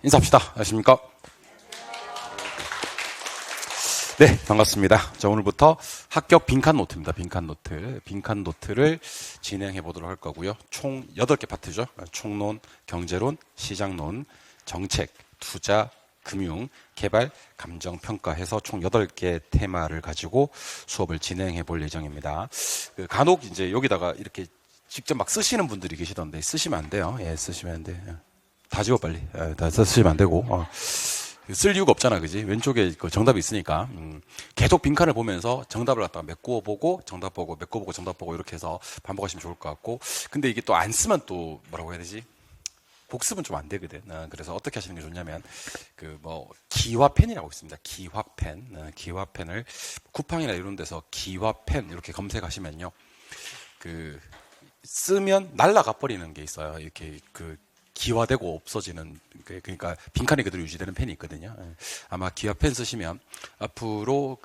인사합시다. 아십니까? 네, 반갑습니다. 자, 오늘부터 합격 빈칸 노트입니다. 빈칸 노트. 빈칸 노트를 진행해 보도록 할 거고요. 총 8개 파트죠. 총론, 경제론, 시장론, 정책, 투자, 금융, 개발, 감정, 평가 해서 총 8개 테마를 가지고 수업을 진행해 볼 예정입니다. 간혹 이제 여기다가 이렇게 직접 막 쓰시는 분들이 계시던데 쓰시면 안 돼요. 예, 쓰시면 안 돼. 다 지워 빨리. 다 쓰시면 안 되고. 쓸 이유가 없잖아, 그지? 왼쪽에 그 정답이 있으니까. 계속 빈칸을 보면서 정답을 갖다가 메꾸어 보고, 정답 보고, 메꾸어 보고, 정답 보고, 이렇게 해서 반복하시면 좋을 것 같고. 근데 이게 또 안 쓰면 또 뭐라고 해야 되지? 복습은 좀 안 되거든. 그래서 어떻게 하시는 게 좋냐면, 기화펜이라고 있습니다. 기화펜. 기화펜을 쿠팡이나 이런 데서 기화펜 이렇게 검색하시면요. 쓰면 날아가 버리는 게 있어요. 이렇게 기화되고 없어지는, 그러니까 빈칸이 그대로 유지되는 펜이 있거든요. 아마 기화펜 쓰시면 앞으로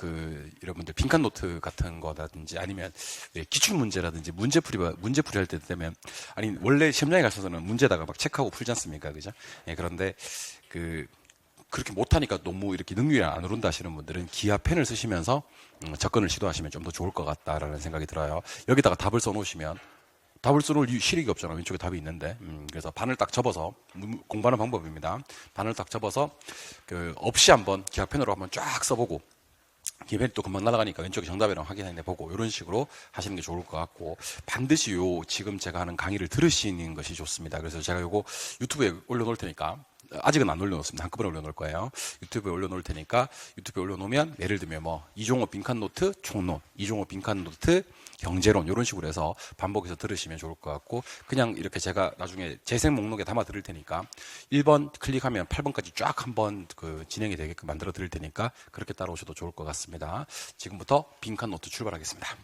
여러분들 빈칸 노트 같은 거라든지 아니면 기출문제라든지 문제풀이 할 때 되면, 아니 원래 시험장에 가셔서는 문제다가 막 체크하고 풀지 않습니까, 그죠? 그런데 그렇게 못하니까 너무 이렇게 능률이 안 오른다 하시는 분들은 기화펜을 쓰시면서 접근을 시도하시면 좀 더 좋을 것 같다라는 생각이 들어요. 여기다가 답을 써놓으시면 답을 써놓을 실익이 없잖아. 왼쪽에 답이 있는데. 그래서 반을 딱 접어서, 공부하는 방법입니다. 반을 딱 접어서, 없이 한번 기하펜으로 한번 쫙 써보고, 기하펜이 또 금방 날아가니까 왼쪽에 정답이랑 확인해 보고, 이런 식으로 하시는 게 좋을 것 같고, 반드시 지금 제가 하는 강의를 들으시는 것이 좋습니다. 그래서 제가 요거 유튜브에 올려놓을 테니까, 아직은 안 올려놓습니다. 한꺼번에 올려놓을 거예요. 유튜브에 올려놓을 테니까, 유튜브에 올려놓으면, 예를 들면 이종호 빈칸 노트 총론, 이종호 빈칸 노트 경제론, 이런 식으로 해서 반복해서 들으시면 좋을 것 같고, 그냥 이렇게 제가 나중에 재생 목록에 담아 드릴 테니까 1번 클릭하면 8번까지 쫙 한번 진행이 되게끔 만들어 드릴 테니까 그렇게 따라오셔도 좋을 것 같습니다. 지금부터 빈칸 노트 출발하겠습니다.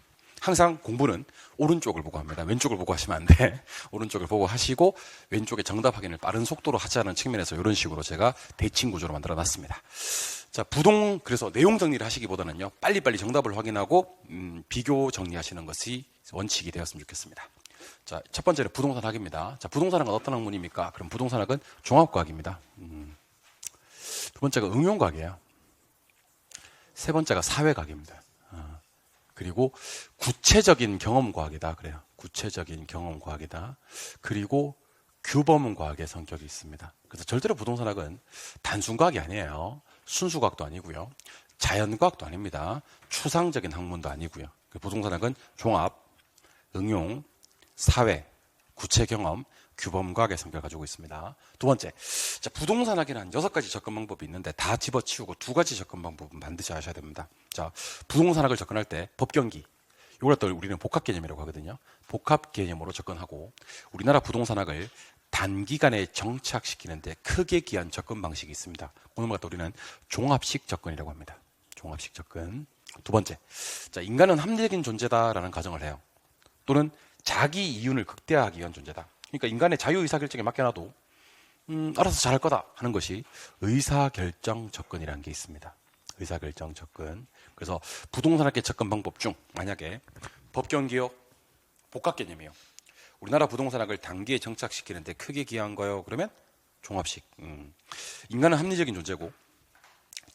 항상 공부는 오른쪽을 보고 합니다. 왼쪽을 보고 하시면 안 돼. 오른쪽을 보고 하시고 왼쪽에 정답 확인을 빠른 속도로 하자는 측면에서 이런 식으로 제가 대칭 구조로 만들어 놨습니다. 자, 그래서 내용 정리를 하시기보다는요, 빨리빨리 정답을 확인하고, 비교 정리하시는 것이 원칙이 되었으면 좋겠습니다. 자, 첫 번째는 부동산 학입니다. 자, 부동산학은 어떤 학문입니까? 그럼 부동산학은 종합과학입니다. 두 번째가 응용과학이에요. 세 번째가 사회과학입니다. 그리고 구체적인 경험과학이다. 그래요. 구체적인 경험과학이다. 그리고 규범과학의 성격이 있습니다. 그래서 절대로 부동산학은 단순과학이 아니에요. 순수과학도 아니고요. 자연과학도 아닙니다. 추상적인 학문도 아니고요. 부동산학은 종합, 응용, 사회, 구체 경험, 규범과학의 성격을 가지고 있습니다. 두 번째, 자, 부동산학에는 6가지 접근 방법이 있는데 다 집어치우고 2가지 접근 방법은 반드시 하셔야 됩니다. 자, 부동산학을 접근할 때 법경기, 이걸 또 우리는 복합 개념이라고 하거든요. 복합 개념으로 접근하고, 우리나라 부동산학을 단기간에 정착시키는데 크게 기한 접근 방식이 있습니다. 오늘 갖다 우리는 종합식 접근이라고 합니다. 종합식 접근. 두 번째, 자, 인간은 합리적인 존재다라는 가정을 해요. 또는 자기 이윤을 극대화하기 위한 존재다. 그러니까 인간의 자유의사결정에 맡겨놔도 알아서 잘할 거다 하는 것이 의사결정 접근이라는 게 있습니다. 의사결정 접근. 그래서 부동산학의 접근 방법 중 만약에 법경기요, 복합 개념이요, 우리나라 부동산학을 단기에 정착시키는데 크게 기여한 거요, 그러면 종합식. 인간은 합리적인 존재고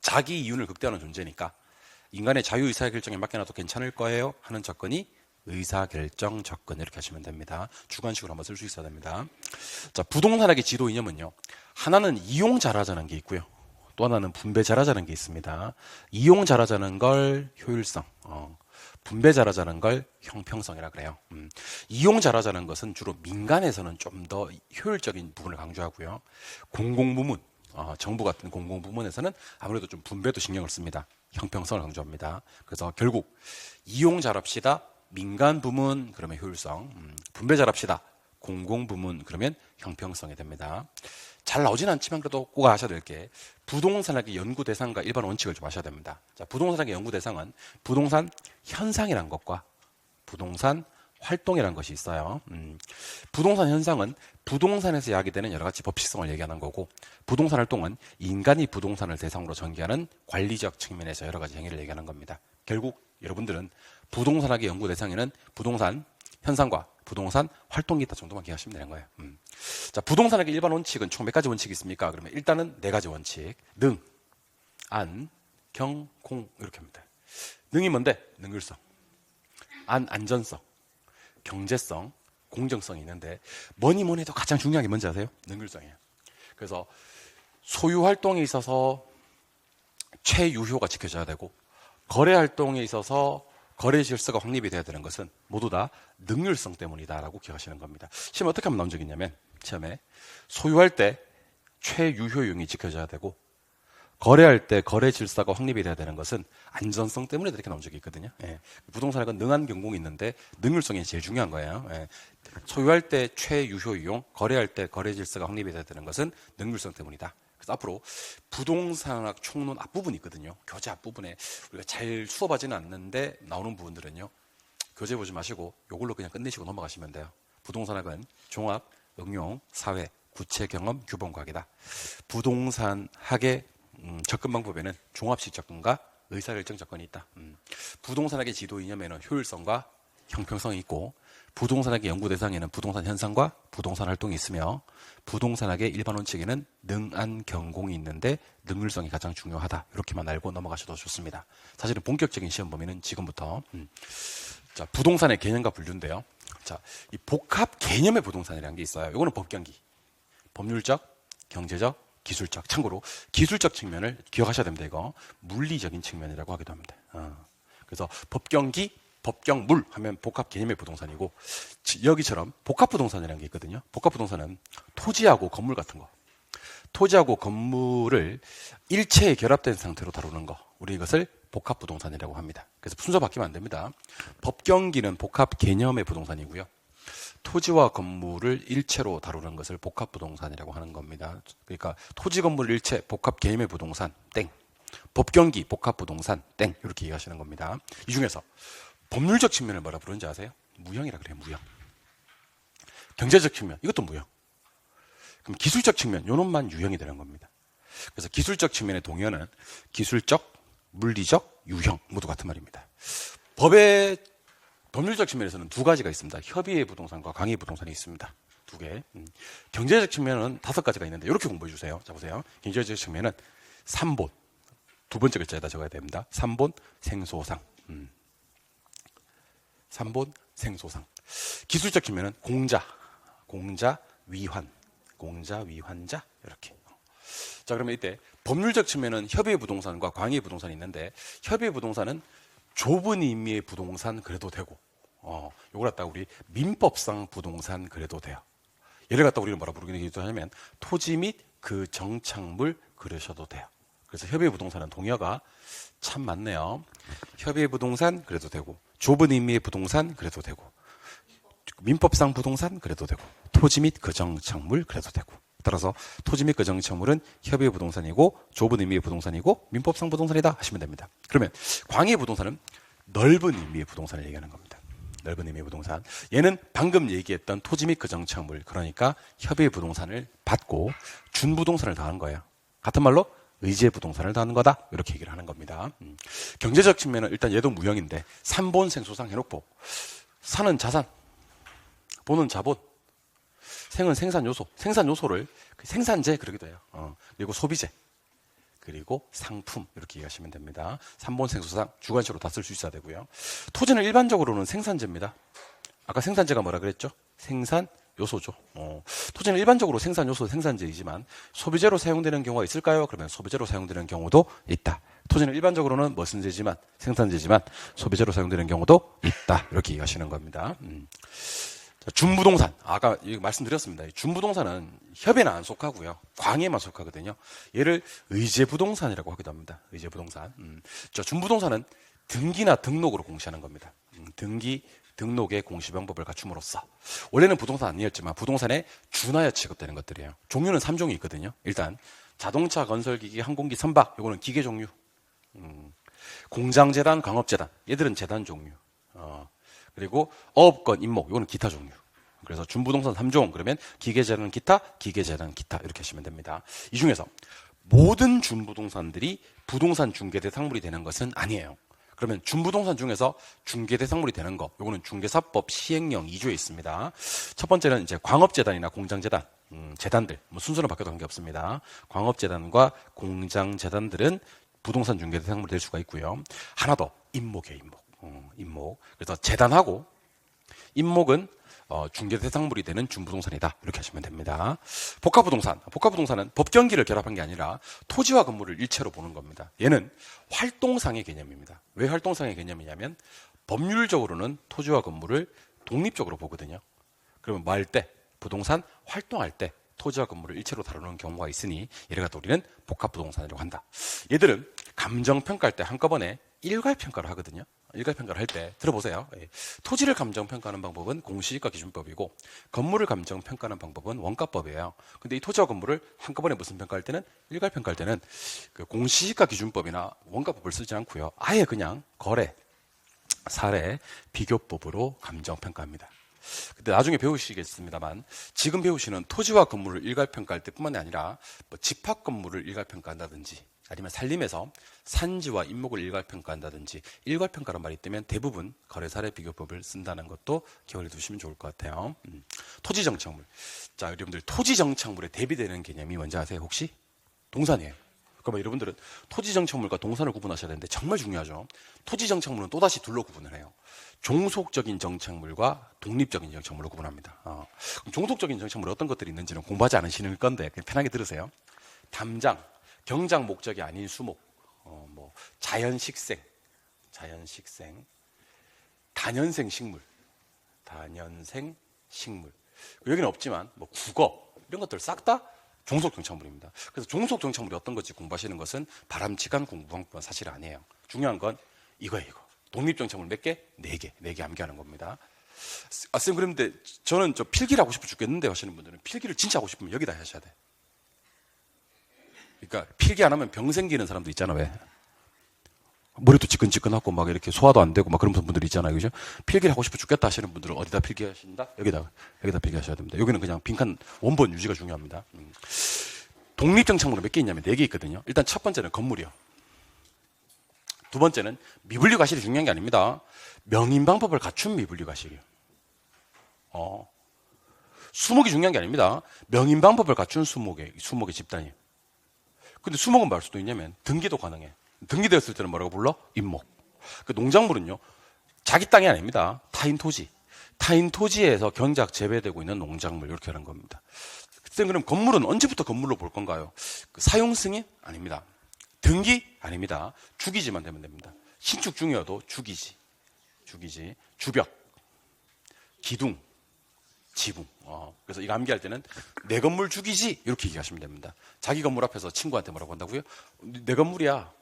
자기 이윤을 극대화하는 존재니까 인간의 자유의사결정에 맡겨놔도 괜찮을 거예요 하는 접근이 의사결정 접근, 이렇게 하시면 됩니다. 주관식으로 한번 쓸 수 있어야 됩니다. 자, 부동산학의 지도 이념은요, 하나는 이용 잘하자는 게 있고요, 또 하나는 분배 잘하자는 게 있습니다. 이용 잘하자는 걸 효율성, 분배 잘하자는 걸 형평성이라 그래요. 이용 잘하자는 것은 주로 민간에서는 좀 더 효율적인 부분을 강조하고요, 공공부문, 정부 같은 공공부문에서는 아무래도 좀 분배도 신경을 씁니다. 형평성을 강조합니다. 그래서 결국 이용 잘합시다, 민간 부문, 그러면 효율성, 분배 잘합시다, 공공부문, 그러면 형평성이 됩니다. 잘 나오진 않지만 그래도 꼭 아셔야 될 게, 부동산학의 연구 대상과 일반 원칙을 좀 아셔야 됩니다. 자, 부동산학의 연구 대상은 부동산 현상이라는 것과 부동산 활동이라는 것이 있어요. 부동산 현상은 부동산에서 야기되는 여러 가지 법칙성을 얘기하는 거고, 부동산 활동은 인간이 부동산을 대상으로 전개하는 관리적 측면에서 여러 가지 행위를 얘기하는 겁니다. 결국 여러분들은 부동산학의 연구 대상에는 부동산 현상과 부동산 활동 기타 정도만 기억하시면 되는 거예요. 자, 부동산학의 일반 원칙은 총 몇 가지 원칙이 있습니까? 그러면 일단은 네 가지 원칙. 능, 안, 경, 공 이렇게 합니다. 능이 뭔데? 능률성. 안, 안전성. 경제성, 공정성이 있는데 뭐니 뭐니 해도 가장 중요한 게 뭔지 아세요? 능률성이에요. 그래서 소유 활동에 있어서 최유효가 지켜져야 되고 거래 활동에 있어서 거래 질서가 확립이 돼야 되는 것은 모두 다 능률성 때문이다라고 기억하시는 겁니다. 시험에 어떻게 하면 나온 적이 있냐면 시험에 소유할 때 최유효율이 지켜져야 되고 거래할 때 거래 질서가 확립이 돼야 되는 것은 안전성 때문에 이렇게 나온 적이 있거든요. 예. 부동산학은 능한 경공이 있는데 능률성이 제일 중요한 거예요. 예. 소유할 때 최유효 이용, 거래할 때 거래 질서가 확립이 돼야 되는 것은 능률성 때문이다. 그래서 앞으로 부동산학 총론 앞부분이 있거든요. 교재 앞부분에 우리가 잘 수업하지는 않는데 나오는 부분들은요. 교재 보지 마시고 이걸로 그냥 끝내시고 넘어가시면 돼요. 부동산학은 종합, 응용, 사회, 구체 경험, 규범과학이다. 부동산학의 접근 방법에는 종합식 접근과 의사결정 접근이 있다. 부동산학의 지도 이념에는 효율성과 형평성이 있고 부동산학의 연구 대상에는 부동산 현상과 부동산 활동이 있으며 부동산학의 일반 원칙에는 능안 경공이 있는데 능률성이 가장 중요하다. 이렇게만 알고 넘어가셔도 좋습니다. 사실은 본격적인 시험 범위는 지금부터 자, 부동산의 개념과 분류인데요. 자, 이 복합 개념의 부동산이라는 게 있어요. 이거는 법경기, 법률적, 경제적, 기술적. 참고로 기술적 측면을 기억하셔야 됩니다. 이거 물리적인 측면이라고 하기도 합니다. 그래서 법경기, 법경물 하면 복합 개념의 부동산이고 여기처럼 복합 부동산이라는 게 있거든요. 복합 부동산은 토지하고 건물 같은 거, 토지하고 건물을 일체에 결합된 상태로 다루는 거, 우리 이것을 복합 부동산이라고 합니다. 그래서 순서 바뀌면 안 됩니다. 법경기는 복합 개념의 부동산이고요. 토지와 건물을 일체로 다루는 것을 복합 부동산이라고 하는 겁니다. 그러니까 토지 건물 일체 복합 개념의 부동산 땡, 법경기 복합 부동산 땡 이렇게 얘기하시는 겁니다. 이 중에서 법률적 측면을 뭐라 부르는지 아세요? 무형이라 그래요. 무형. 경제적 측면 이것도 무형. 그럼 기술적 측면 요놈만 유형이 되는 겁니다. 그래서 기술적 측면의 동의어는 기술적, 물리적, 유형 모두 같은 말입니다. 법의 법률적 측면에서는 두 가지가 있습니다. 협의의 부동산과 강의의 부동산이 있습니다. 두 개. 경제적 측면은 다섯 가지가 있는데 이렇게 공부해 주세요. 자 보세요. 경제적 측면은 3본. 두 번째 글자에다 적어야 됩니다. 3본 생소상. 3본 생소상. 기술적 측면은 공자, 위환, 위환자 이렇게. 자 그러면 이때 법률적 측면은 협의의 부동산과 광의의 부동산이 있는데 협의의 부동산은 좁은 의미의 부동산 그래도 되고 요걸 갖다가 우리 민법상 부동산 그래도 돼요. 얘를 갖다 우리는 뭐라 부르기도 하냐면 토지 및 그 정착물 그러셔도 돼요. 그래서 협의의 부동산은 동의어가 참 많네요. 협의의 부동산 그래도 되고 좁은 의미의 부동산 그래도 되고 민법상 부동산 그래도 되고 토지 및 그 정착물 그래도 되고 따라서 토지 및 그 정착물은 협의의 부동산이고 좁은 의미의 부동산이고 민법상 부동산이다 하시면 됩니다. 그러면 광의의 부동산은 넓은 의미의 부동산을 얘기하는 겁니다. 넓은 의미의 부동산. 얘는 방금 얘기했던 토지 및 그 정착물 그러니까 협의의 부동산을 받고 준부동산을 더하는 거예요. 같은 말로 의지의 부동산을 더하는 거다 이렇게 얘기를 하는 겁니다. 경제적 측면은 일단 얘도 무형인데 산본 생소상 해놓고 산은 자산, 본은 자본, 생은 생산 요소, 생산 요소를 생산재 그러기도 해요. 그리고 소비재, 그리고 상품 이렇게 이해하시면 됩니다. 산본 생소상 주관식으로 다 쓸 수 있어야 되고요. 토지는 일반적으로는 생산재입니다. 아까 생산재가 뭐라 그랬죠? 생산 요소죠. 토지는 일반적으로 생산 요소, 생산재이지만 소비재로 사용되는 경우가 있을까요? 그러면 소비재로 사용되는 경우도 있다. 토지는 일반적으로는 무슨 재지만 생산재지만 소비재로 사용되는 경우도 있다. 이렇게 이해하시는 겁니다. 준부동산 아까 말씀드렸습니다. 준부동산은 협의는 안 속하고요. 광의에만 속하거든요. 얘를 의제부동산이라고 하기도 합니다. 의제부동산. 준부동산은 등기나 등록으로 공시하는 겁니다. 등기, 등록의 공시 방법을 갖춤으로써 원래는 부동산 아니었지만 부동산에 준하여 취급되는 것들이에요. 종류는 3종이 있거든요. 일단 자동차, 건설기기, 항공기, 선박 이거는 기계 종류. 공장재단, 광업재단 얘들은 재단 종류. 그리고 어업권, 임목 이거는 기타 종류. 그래서 준부동산 3종 그러면 기계재단 기타, 기계재단 기타 이렇게 하시면 됩니다. 이 중에서 모든 준부동산들이 부동산 중개 대상물이 되는 것은 아니에요. 그러면 준부동산 중에서 중개대상물이 되는 거, 요거는 중개사법 시행령 2조에 있습니다. 첫 번째는 이제 광업재단이나 공장재단, 재단들, 뭐 순서는 바뀌어도 관계없습니다. 광업재단과 공장재단들은 부동산 중개대상물이 될 수가 있고요. 하나 더, 임목이에요, 임목. 그래서 재단하고 임목은 중개대상물이 되는 준부동산이다. 이렇게 하시면 됩니다. 복합부동산은 법경기를 결합한 게 아니라 토지와 건물을 일체로 보는 겁니다. 얘는 활동상의 개념입니다. 왜 활동상의 개념이냐면 법률적으로는 토지와 건물을 독립적으로 보거든요. 그러면 뭐 할 때? 부동산 활동할 때 토지와 건물을 일체로 다루는 경우가 있으니 얘를 갖다 우리는 복합부동산이라고 한다. 얘들은 감정평가할 때 한꺼번에 일괄평가를 하거든요. 일괄평가를 할 때 들어보세요. 토지를 감정평가하는 방법은 공시지가 기준법이고 건물을 감정평가하는 방법은 원가법이에요. 근데 이 토지와 건물을 한꺼번에 무슨 평가할 때는 일괄평가할 때는 그 공시지가 기준법이나 원가법을 쓰지 않고요. 아예 그냥 거래, 사례, 비교법으로 감정평가합니다. 근데 나중에 배우시겠습니다만 지금 배우시는 토지와 건물을 일괄평가할 때뿐만이 아니라 뭐 집합 건물을 일괄평가한다든지 아니면 산림에서 산지와 임목을 일괄평가한다든지 일괄평가란 말이 있다면 대부분 거래사례 비교법을 쓴다는 것도 기억해 두시면 좋을 것 같아요. 토지정착물. 자, 여러분들 토지정착물에 대비되는 개념이 뭔지 아세요? 혹시? 동산이에요. 그러면 여러분들은 토지정착물과 동산을 구분하셔야 되는데 정말 중요하죠. 토지정착물은 또다시 둘로 구분을 해요. 종속적인 정착물과 독립적인 정착물로 구분합니다. 그럼 종속적인 정착물은 어떤 것들이 있는지는 공부하지 않으시는 건데 그냥 편하게 들으세요. 담장, 경작 목적이 아닌 수목, 뭐 자연식생, 단연생 식물, 여기는 없지만 뭐 국어 이런 것들 싹 다 종속정착물입니다. 그래서 종속정착물이 어떤 건지 공부하시는 것은 바람직한 공부방법은 사실 아니에요. 중요한 건 이거예요. 독립정착물 몇 개? 4개. 4개 암기하는 겁니다. 아, 쌤, 그런데 저는 저 필기를 하고 싶어 죽겠는데 하시는 분들은 필기를 진짜 하고 싶으면 여기다 하셔야 돼. 그러니까 필기 안 하면 병 생기는 사람도 있잖아. 왜? 머리도 지끈지끈하고 막 이렇게 소화도 안 되고 막 그런 분들 있잖아요. 그죠? 필기를 하고 싶어 죽겠다 하시는 분들은 어디다 필기하신다? 여기다 필기하셔야 됩니다. 여기는 그냥 빈칸 원본 유지가 중요합니다. 독립정착물은 몇 개 있냐면 4개 있거든요. 일단 첫 번째는 건물이요. 두 번째는 미분류 과실이 중요한 게 아닙니다. 명인방법을 갖춘 미분류 과실이요. 수목이 중요한 게 아닙니다. 명인방법을 갖춘 수목의 집단이에요. 근데 수목은 말 수도 있냐면 등기도 가능해. 등기되었을 때는 뭐라고 불러? 임목. 그 농작물은요, 자기 땅이 아닙니다. 타인 토지에서 경작 재배되고 있는 농작물 이렇게 하는 겁니다. 그럼 건물은 언제부터 건물로 볼 건가요? 그 사용 승인? 아닙니다. 등기? 아닙니다. 주기지만 되면 됩니다. 신축 중이어도 주기지, 주벽, 기둥, 지붕. 그래서 이거 암기할 때는 내 건물 주기지 이렇게 얘기하시면 됩니다. 자기 건물 앞에서 친구한테 뭐라고 한다고요? 내 건물이야.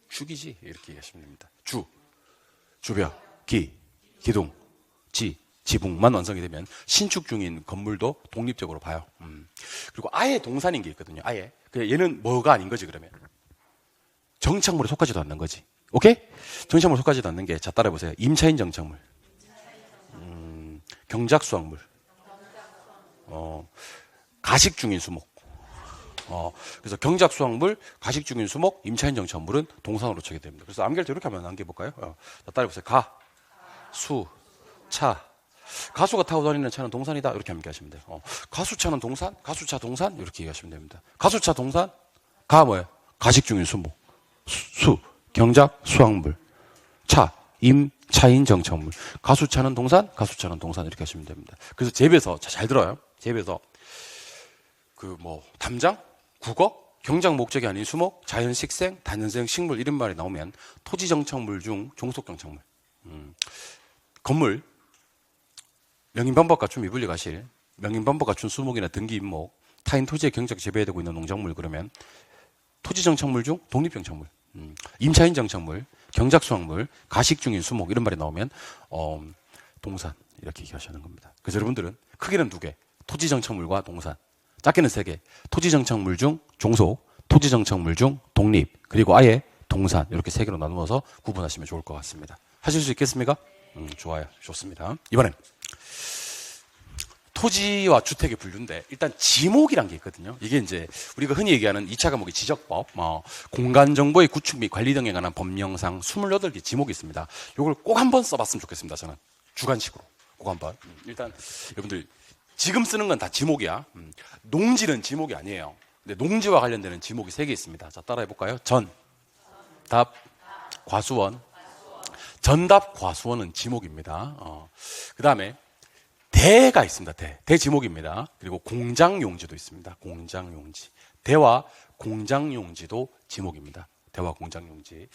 주기지 이렇게 얘기하시면 됩니다. 주벽, 기둥, 지붕만 완성이 되면 신축 중인 건물도 독립적으로 봐요. 그리고 아예 동산인 게 있거든요. 아예. 얘는 뭐가 아닌 거지 그러면? 정착물에 속하지도 않는 거지. 오케이? 정착물에 속하지도 않는 게, 자, 따라해보세요. 임차인 정착물. 경작수확물. 가식 중인 수목. 그래서 경작수확물, 가식 중인 수목, 임차인 정착물은 동산으로 처게 됩니다. 그래서 암기할 때 이렇게 한번 암기해볼까요? 자, 따라해보세요. 차. 가수가 타고 다니는 차는 동산이다. 이렇게 암기하시면 돼요. 가수차는 동산, 가수차 동산 이렇게 얘기하시면 됩니다. 가수차 동산, 뭐예요? 가식 중인 수목. 경작 수확물. 임차인 정착물. 가수차는 동산 이렇게 하시면 됩니다. 그래서 재배서, 잘 들어요. 재배서 담장, 국어, 경작 목적이 아닌 수목, 자연식생, 단연생 식물 이런 말이 나오면 토지 정착물 중 종속 정착물. 건물, 명인방법 갖춘 미분류 과실, 명인방법 갖춘 수목이나 등기 임목, 타인 토지에 경작 재배되고 있는 농작물 그러면 토지 정착물 중 독립 정착물, 임차인 정착물, 경작 수확물, 가식 중인 수목 이런 말이 나오면 동산 이렇게 얘기하시는 겁니다. 그래서 여러분들은 크게는 2개, 토지 정착물과 동산. 작게는 3개, 토지 정착물 중 종속, 토지 정착물 중 독립, 그리고 아예 동산 이렇게 3개로 나누어서 구분하시면 좋을 것 같습니다. 하실 수 있겠습니까? 좋아요. 좋습니다. 이번엔 토지와 주택의 분류인데 일단 지목이란 게 있거든요. 이게 이제 우리가 흔히 얘기하는 2차 과목의 지적법, 공간 정보의 구축 및 관리 등에 관한 법령상 28개 지목이 있습니다. 이걸 꼭 한번 써봤으면 좋겠습니다. 저는 주관식으로 꼭 한번. 일단 여러분들 지금 쓰는 건 다 지목이야. 농지는 지목이 아니에요. 근데 농지와 관련되는 지목이 3개 있습니다. 자, 따라해 볼까요? 전, 답, 과수원. 전답, 과수원은 지목입니다. 그 다음에 대가 있습니다. 대 지목입니다. 그리고 공장용지도 있습니다. 공장용지. 대와 공장용지도 지목입니다. 대와 공장용지.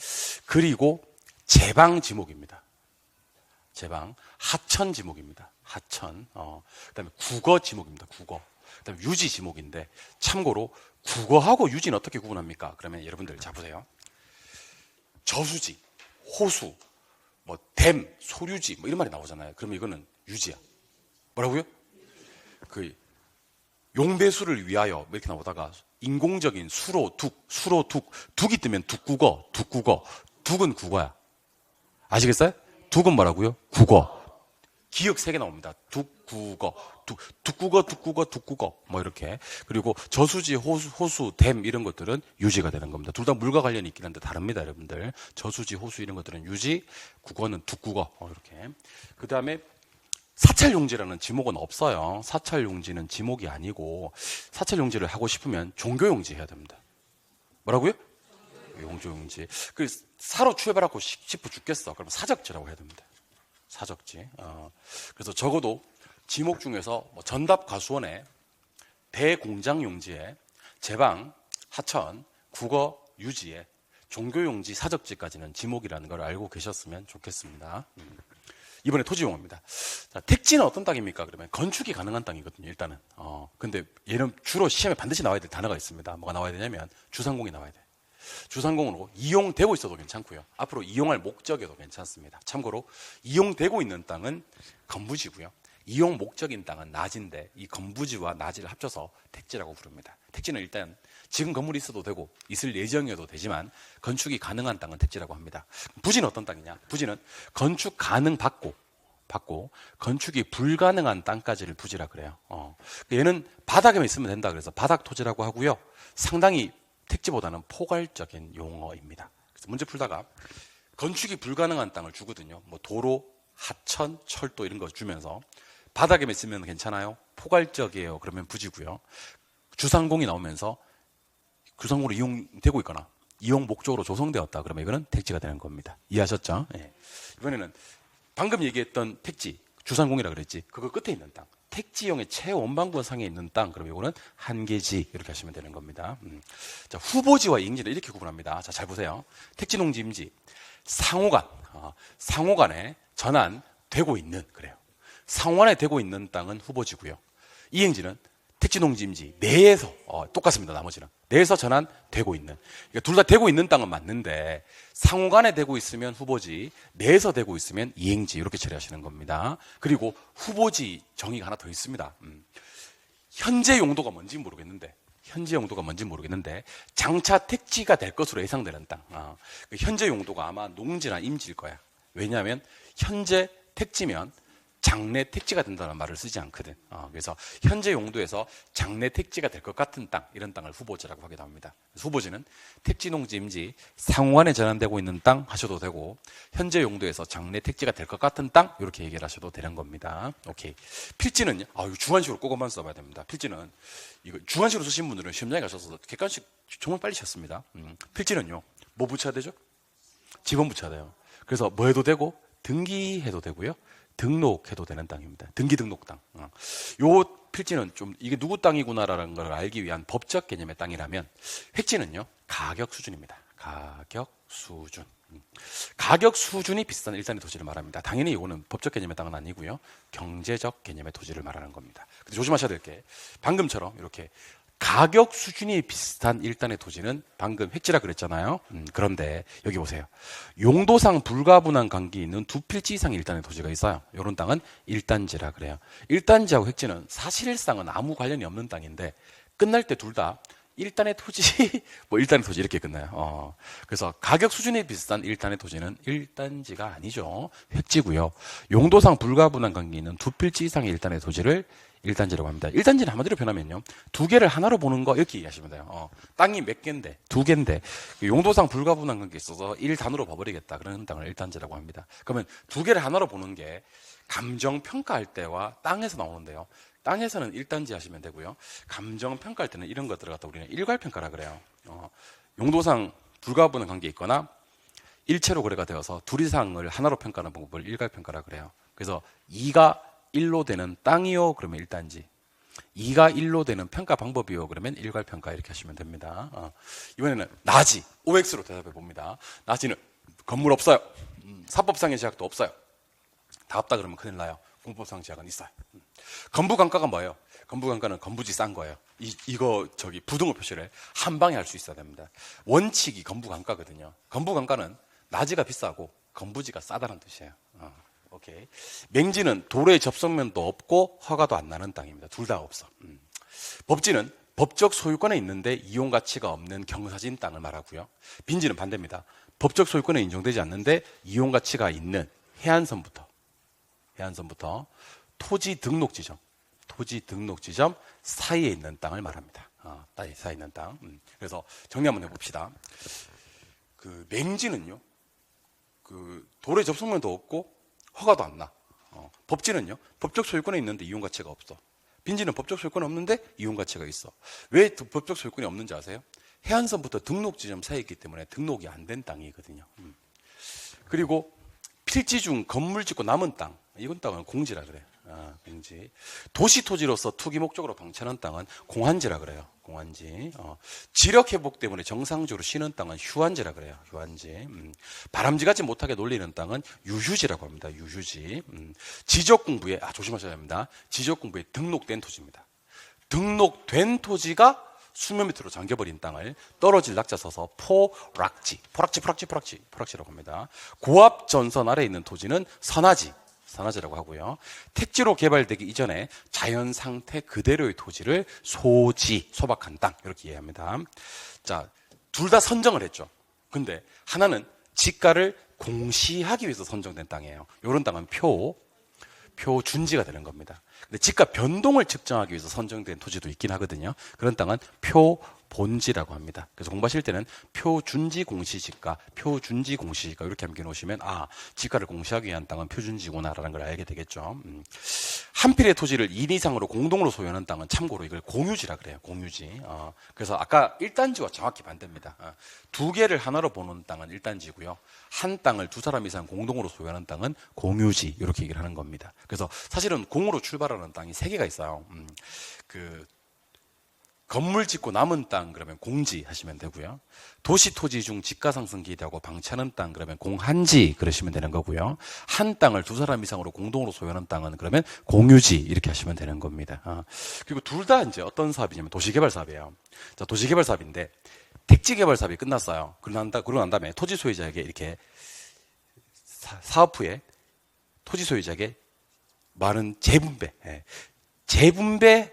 그리고 제방 지목입니다. 제방. 하천 지목입니다. 하천. 그다음에 국어 지목입니다. 국어. 그다음에 유지 지목인데 참고로 국어하고 유지는 어떻게 구분합니까? 그러면 여러분들 자 보세요. 저수지, 호수, 뭐 댐, 소류지 뭐 이런 말이 나오잖아요. 그러면 이거는 유지야. 뭐라고요? 그 용배수를 위하여 뭐 이렇게 나오다가 인공적인 수로 둑, 둑이 뜨면 둑국어, 둑은 국어야. 아시겠어요? 둑은 뭐라고요? 국어. 기역 3개 나옵니다. 둑국어, 둑국어, 뭐 이렇게. 그리고 저수지, 호수, 댐 이런 것들은 유지가 되는 겁니다. 둘 다 물과 관련이 있긴 한데 다릅니다, 여러분들. 저수지, 호수 이런 것들은 유지, 국어는 둑국어, 이렇게. 그 다음에 사찰용지라는 지목은 없어요. 사찰용지는 지목이 아니고 사찰용지를 하고 싶으면 종교용지 해야 됩니다. 뭐라고요? 용조용지. 그 사로 추해받고 싶어 죽겠어. 그럼 사적지라고 해야 됩니다. 사적지. 그래서 적어도 지목 중에서 뭐 전답 과수원에 대공장용지에 제방, 하천, 국어, 유지에 종교용지, 사적지까지는 지목이라는 걸 알고 계셨으면 좋겠습니다. 이번에 토지용어입니다. 자, 택지는 어떤 땅입니까? 그러면 건축이 가능한 땅이거든요, 일단은. 근데 얘는 주로 시험에 반드시 나와야 될 단어가 있습니다. 뭐가 나와야 되냐면 주상공이 나와야 돼. 주상공으로 이용되고 있어도 괜찮고요. 앞으로 이용할 목적에도 괜찮습니다. 참고로 이용되고 있는 땅은 건부지고요. 이용 목적인 땅은 낮인데 이 건부지와 낮이를 합쳐서 택지라고 부릅니다. 택지는 일단 지금 건물이 있어도 되고 있을 예정이어도 되지만 건축이 가능한 땅은 택지라고 합니다. 부지는 어떤 땅이냐? 부지는 건축 가능 받고 건축이 불가능한 땅까지를 부지라 그래요. 얘는 바닥에만 있으면 된다 그래서 바닥 토지라고 하고요. 상당히 택지보다는 포괄적인 용어입니다. 그래서 문제 풀다가 건축이 불가능한 땅을 주거든요. 뭐 도로, 하천, 철도 이런 거 주면서 바닥에만 있으면 괜찮아요. 포괄적이에요. 그러면 부지고요. 주상공이 나오면서 주상공으로 이용되고 있거나 이용 목적으로 조성되었다. 그러면 이거는 택지가 되는 겁니다. 이해하셨죠? 네. 이번에는 방금 얘기했던 택지, 주상공이라 그랬지. 그거 끝에 있는 땅. 택지용의 최원방구 상에 있는 땅. 그럼 이거는 한계지 이렇게 하시면 되는 겁니다. 자, 후보지와 이행지는 이렇게 구분합니다. 자, 잘 보세요. 택지, 농지, 임지, 상호간에 전환되고 있는 그래요. 상호간에 되고 있는 땅은 후보지고요. 이행지는 택지, 농지, 임지 내에서 똑같습니다. 나머지는 내에서 전환되고 있는. 그러니까 둘 다 되고 있는 땅은 맞는데 상호간에 되고 있으면 후보지, 내에서 되고 있으면 이행지 이렇게 처리하시는 겁니다. 그리고 후보지 정의가 하나 더 있습니다. 현재 용도가 뭔지 모르겠는데 장차 택지가 될 것으로 예상되는 땅. 현재 용도가 아마 농지나 임지일 거야. 왜냐하면 현재 택지면 장래 택지가 된다는 말을 쓰지 않거든. 그래서 현재 용도에서 장래 택지가 될 것 같은 땅, 이런 땅을 후보지라고 하기도 합니다. 후보지는 택지, 농지, 임지, 상호간에 전환되고 있는 땅 하셔도 되고 현재 용도에서 장래 택지가 될 것 같은 땅 이렇게 얘기를 하셔도 되는 겁니다. 오케이. 필지는요. 이거 주관식으로 꼭 한번 써봐야 됩니다. 필지는 이거 주관식으로 쓰신 분들은 시험장에 가셔서 객관식 정말 빨리 쳤습니다. 필지는요. 뭐 붙여야 되죠? 지번 붙여야 돼요. 그래서 뭐 해도 되고 등기해도 되고요. 등록해도 되는 땅입니다. 등기 등록 땅. 요 필지는 좀 이게 누구 땅이구나라는 걸 알기 위한 법적 개념의 땅이라면 획지는요. 가격 수준입니다. 가격 수준. 가격 수준이 비싼 일단의 토지를 말합니다. 당연히 이거는 법적 개념의 땅은 아니고요. 경제적 개념의 토지를 말하는 겁니다. 근데 조심하셔야 될 게 방금처럼 이렇게 가격 수준이 비슷한 일단의 토지는 방금 획지라 그랬잖아요. 그런데 여기 보세요. 용도상 불가분한 관계 있는 두 필지 이상의 일단의 토지가 있어요. 이런 땅은 일단지라 그래요. 일단지하고 획지는 사실상은 아무 관련이 없는 땅인데 끝날 때 둘 다 일단의 토지, 일단의 토지 이렇게 끝나요. 그래서 가격 수준이 비슷한 일단의 토지는 일단지가 아니죠. 획지고요. 용도상 불가분한 관계 있는 두 필지 이상의 일단의 토지를 1단지라고 합니다. 1단지는 한마디로 표현하면요. 두 개를 하나로 보는 거 이렇게 이해하시면 돼요. 땅이 몇 개인데, 두 개인데, 용도상 불가분한 관계에 있어서 1단으로 봐버리겠다. 그런 땅을 1단지라고 합니다. 그러면 두 개를 하나로 보는 게 감정평가할 때와 땅에서 나오는데요. 땅에서는 1단지 하시면 되고요. 감정평가할 때는 이런 거 들어갔다 우리는 일괄평가라 그래요. 용도상 불가분한 관계에 있거나 일체로 거래가 되어서 둘 이상을 하나로 평가하는 방법을 일괄평가라 그래요. 그래서 2가 1로 되는 땅이요 그러면 1단지, 2가 1로 되는 평가 방법이요 그러면 일괄평가 이렇게 하시면 됩니다. 이번에는 나지, OX로 대답해 봅니다. 나지는 건물 없어요. 사법상의 제약도 없어요. 다 없다 그러면 큰일 나요. 공법상 제약은 있어요. 건부간가가 뭐예요? 건부간가는 건부지 싼 거예요. 이거 부등호 표시를 한 방에 할 수 있어야 됩니다. 원칙이 건부간가거든요. 건부간가는 나지가 비싸고 건부지가 싸다는 뜻이에요. 오케이. 맹지는 도로의 접속면도 없고 허가도 안 나는 땅입니다. 둘 다 없어. 법지는 법적 소유권에 있는데 이용 가치가 없는 경사진 땅을 말하고요. 빈지는 반대입니다. 법적 소유권에 인정되지 않는데 이용 가치가 있는 해안선부터 토지 등록 지점 사이에 있는 땅을 말합니다. 사이에 있는 땅. 그래서 정리 한번 해봅시다. 그 맹지는요, 그 도로의 접속면도 없고 허가도 안 나. 법지는요, 법적 소유권에 있는데 이용 가치가 없어. 빈지는 법적 소유권이 없는데 이용 가치가 있어. 왜 법적 소유권이 없는지 아세요? 해안선부터 등록 지점 사이에 있기 때문에 등록이 안 된 땅이거든요. 그리고 필지 중 건물 짓고 남은 땅, 이건 땅은 공지라 그래요. 공지. 도시 토지로서 투기 목적으로 방치하는 땅은 공환지라 그래요. 공환지. 지력 회복 때문에 정상적으로 쉬는 땅은 휴환지라 그래요. 휴환지. 바람쥐같이 못하게 놀리는 땅은 유휴지라고 합니다. 유휴지. 지적 공부에 조심하셔야 합니다. 지적 공부에 등록된 토지입니다. 등록된 토지가 수면 밑으로 잠겨버린 땅을 떨어질 낙자 써서 포락지라고 합니다. 고압 전선 아래에 있는 토지는 선화지라고 하고요. 택지로 개발되기 이전에 자연 상태 그대로의 토지를 소박한 땅 이렇게 이해합니다. 자, 둘 다 선정을 했죠. 근데 하나는 지가를 공시하기 위해서 선정된 땅이에요. 이런 땅은 표준지가 되는 겁니다. 근데 지가 변동을 측정하기 위해서 선정된 토지도 있긴 하거든요. 그런 땅은 표본지라고 합니다. 그래서 공부하실 때는 표준지 공시지가 이렇게 함께 놓으시면 지가를 공시하기 위한 땅은 표준지구나라는 걸 알게 되겠죠. 한 필의 토지를 2인 이상으로 공동으로 소유하는 땅은 참고로 이걸 공유지라 그래요. 공유지. 그래서 아까 1단지와 정확히 반대입니다. 두 개를 하나로 보는 땅은 1단지고요. 한 땅을 두 사람 이상 공동으로 소유하는 땅은 공유지 이렇게 얘기를 하는 겁니다. 그래서 사실은 공으로 출발하는 땅이 3개가 있어요. 건물 짓고 남은 땅 그러면 공지 하시면 되고요. 도시 토지 중 지가 상승 기대하고 방치하는 땅 그러면 공한지 그러시면 되는 거고요. 한 땅을 두 사람 이상으로 공동으로 소유하는 땅은 그러면 공유지 이렇게 하시면 되는 겁니다. 그리고 둘 다 이제 어떤 사업이냐면 도시개발 사업이에요. 자, 도시개발 사업인데 택지 개발 사업이 끝났어요. 그러고 난 다음에 토지 소유자에게 이렇게 사업 후에 토지 소유자에게 많은 재분배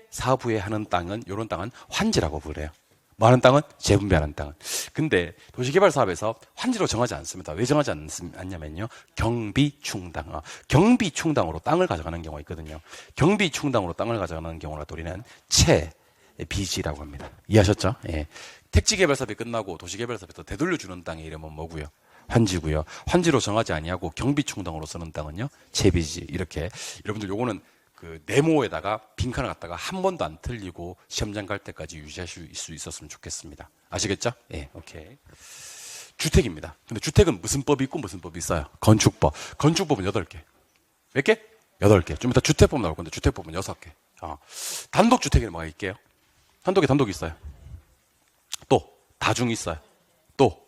사업 후에 하는 땅은, 이런 땅은 환지라고 부르래요. 많은 땅은 재분배하는 땅은. 근데 도시개발 사업에서 환지로 정하지 않습니다. 왜 정하지 않냐면요. 경비충당. 경비충당으로 땅을 가져가는 경우가 있거든요. 경비충당으로 땅을 가져가는 경우라 우리는 채비지라고 합니다. 이해하셨죠? 예. 택지개발 사업이 끝나고 도시개발 사업에서 되돌려주는 땅의 이름은 뭐고요? 환지고요. 환지로 정하지 아니하고 경비충당으로 쓰는 땅은요, 채비지. 이렇게 여러분들 요거는 그 네모에다가 빈칸을 갖다가 한 번도 안 틀리고 시험장 갈 때까지 유지하실 수 있었으면 좋겠습니다. 아시겠죠? 예, 오케이. 주택입니다. 근데 주택은 무슨 법이 있고 무슨 법이 있어요? 건축법. 건축법은 8개. 몇 개? 8개. 좀 이따 주택법 나올 건데 주택법은 6개. 단독주택에는 뭐가 있게요? 단독이 있어요. 또 다중 있어요. 또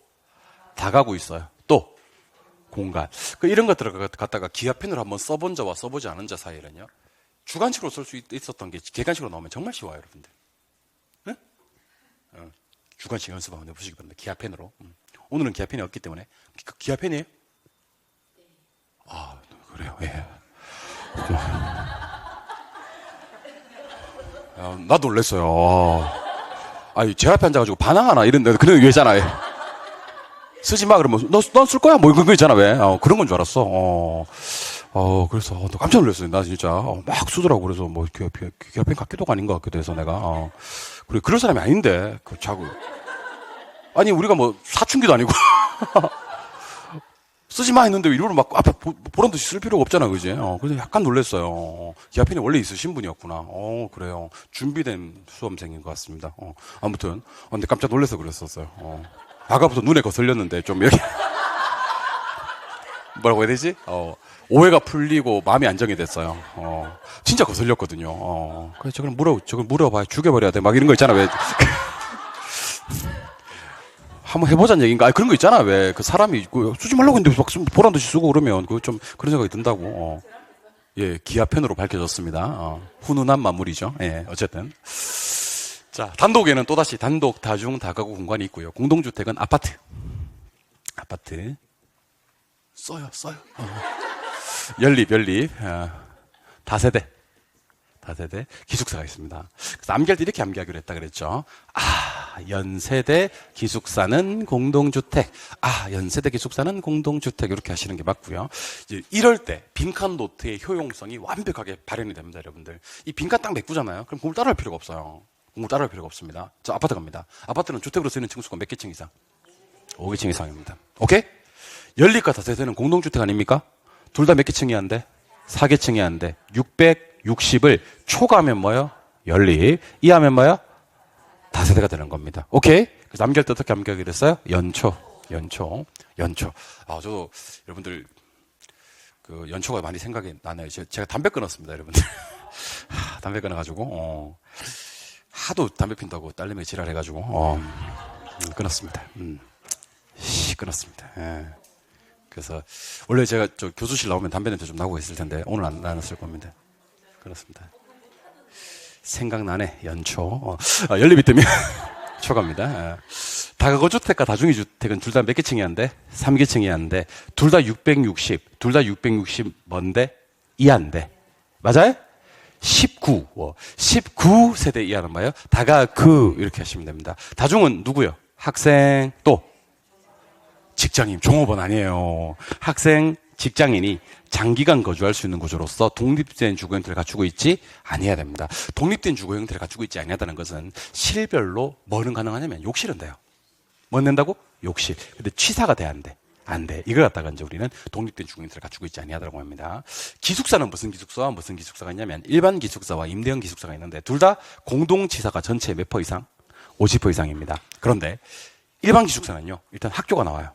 다가구 있어요. 또 공간. 이런 것들을 갖다가 기하펜으로 한번 써본 자와 써보지 않은 자 사이에는요, 주관식으로 쓸 수 있었던 게 객관식으로 나오면 정말 쉬워요, 여러분들. 응? 주관식 연습 한번 해보시기 바랍니다. 기하펜으로. 오늘은 기하펜이 없기 때문에. 기하펜이에요? 그래요. 예. 나도 놀랐어요. 제 앞에 앉아가지고 반항하나 이런 그런 얘기잖아요. 쓰지 마 그러면 넌 쓸 거야 뭐 그런 거 있잖아. 왜 그런 건 줄 알았어. 그래서 깜짝 놀랐어요. 나 진짜 막 쓰더라고. 그래서 뭐 기아펜 같기도 아닌 것 같기도 해서 내가 그래 그럴 사람이 아닌데 그 자꾸 아니 우리가 뭐 사춘기도 아니고 쓰지 마 했는데 일부러 막 앞에 보란 듯이 쓸 필요가 없잖아, 그지? 그래서 약간 놀랐어요. 기아펜이 원래 있으신 분이었구나. 그래요. 준비된 수험생인 것 같습니다. 아무튼 근데 깜짝 놀라서 그랬었어요. 아까부터 눈에 거슬렸는데 좀 여기 뭐라고 해야 되지? 오해가 풀리고 마음이 안정이 됐어요. 진짜 거슬렸거든요. 그래서 저걸 물어봐야 죽여버려야 돼. 막 이런 거 있잖아, 왜. 한번 해보자는 얘기인가? 그런 거 있잖아, 왜. 그 사람이 쓰지 말라고 했는데 막 보란 듯이 쓰고 그러면 좀 그런 생각이 든다고. 예, 기아펜으로 밝혀졌습니다. 훈훈한 마무리죠. 예, 어쨌든. 자, 단독에는 또다시 단독, 다중, 다가구 공간이 있고요. 공동주택은 아파트. 써요. 연립. 다세대. 기숙사가 있습니다. 그래서 암기할 때 이렇게 암기하기로 했다 그랬죠. 연세대 기숙사는 공동주택. 연세대 기숙사는 공동주택. 이렇게 하시는 게 맞고요. 이제 이럴 때 빈칸 노트의 효용성이 완벽하게 발현이 됩니다, 여러분들. 이 빈칸 딱 메꾸잖아요. 그럼 공부 따라할 필요가 없어요. 공부 따라할 필요가 없습니다. 저 아파트 갑니다. 아파트는 주택으로 쓰이는 층수가 몇 개층 이상? 5개층 이상입니다. 오케이? 연립과 다세대는 공동주택 아닙니까? 둘 다 몇 개층이 안 돼? 4개층이 안 돼. 660을 초과하면 뭐요? 연립. 이하면 뭐요? 다세대가 되는 겁니다. 오케이? 그래서 암기할 때 어떻게 암기하기로 했어요? 연초. 저도 여러분들 그 연초가 많이 생각이 나네요. 제가 담배 끊었습니다, 여러분들. 담배 끊어가지고 하도 담배 핀다고 딸내미 지랄해가지고 끊었습니다. 끊었습니다. 예. 그래서 원래 제가 저 교수실 나오면 담배 냄새 좀 나고 있을 텐데 오늘 안 나눴을 겁니다. 그렇습니다. 생각나네. 연초. 연립이 뜨면 초과입니다. 다가구 주택과 다중이 주택은 둘 다 몇 개층이 안 돼? 3개층이 안 돼. 둘 다 660. 둘 다 660 뭔데? 안 돼. 맞아요? 19. 19세대 이하는 뭐예요? 다가구 이렇게 하시면 됩니다. 다중은 누구요? 학생 또 직장인, 종업원 아니에요. 학생, 직장인이 장기간 거주할 수 있는 구조로서 독립된 주거 형태를 갖추고 있지 아니해야 됩니다. 독립된 주거 형태를 갖추고 있지 아니하다는 것은 실별로 뭐는 가능하냐면 욕실은 돼요. 뭐 낸다고? 욕실. 근데 취사가 돼, 안 돼? 안 돼. 이걸 갖다가 이제 우리는 독립된 주거 형태를 갖추고 있지 아니하다고 합니다. 기숙사는 무슨 기숙사가 있냐면 일반 기숙사와 임대형 기숙사가 있는데 둘 다 공동 취사가 전체 몇 퍼 이상? 50% 이상입니다. 그런데 일반 기숙사는요, 일단 학교가 나와요.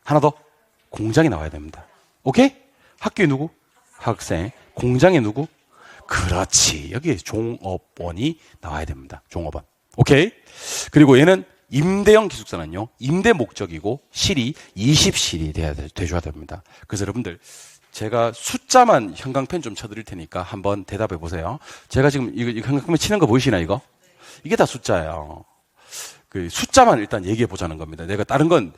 하나 더, 공장이 나와야 됩니다. 오케이? 학교에 누구? 학생. 공장에 누구? 그렇지. 여기에 종업원이 나와야 됩니다. 종업원. 오케이? 그리고 얘는 임대형 기숙사는요, 임대 목적이고 실이 20실이 돼줘야 됩니다. 그래서 여러분들, 제가 숫자만 형광펜 좀 쳐드릴 테니까 한번 대답해 보세요. 제가 지금 이거 형광펜 치는 거 보이시나, 이거? 이게 다 숫자예요. 그 숫자만 일단 얘기해 보자는 겁니다. 내가 다른 건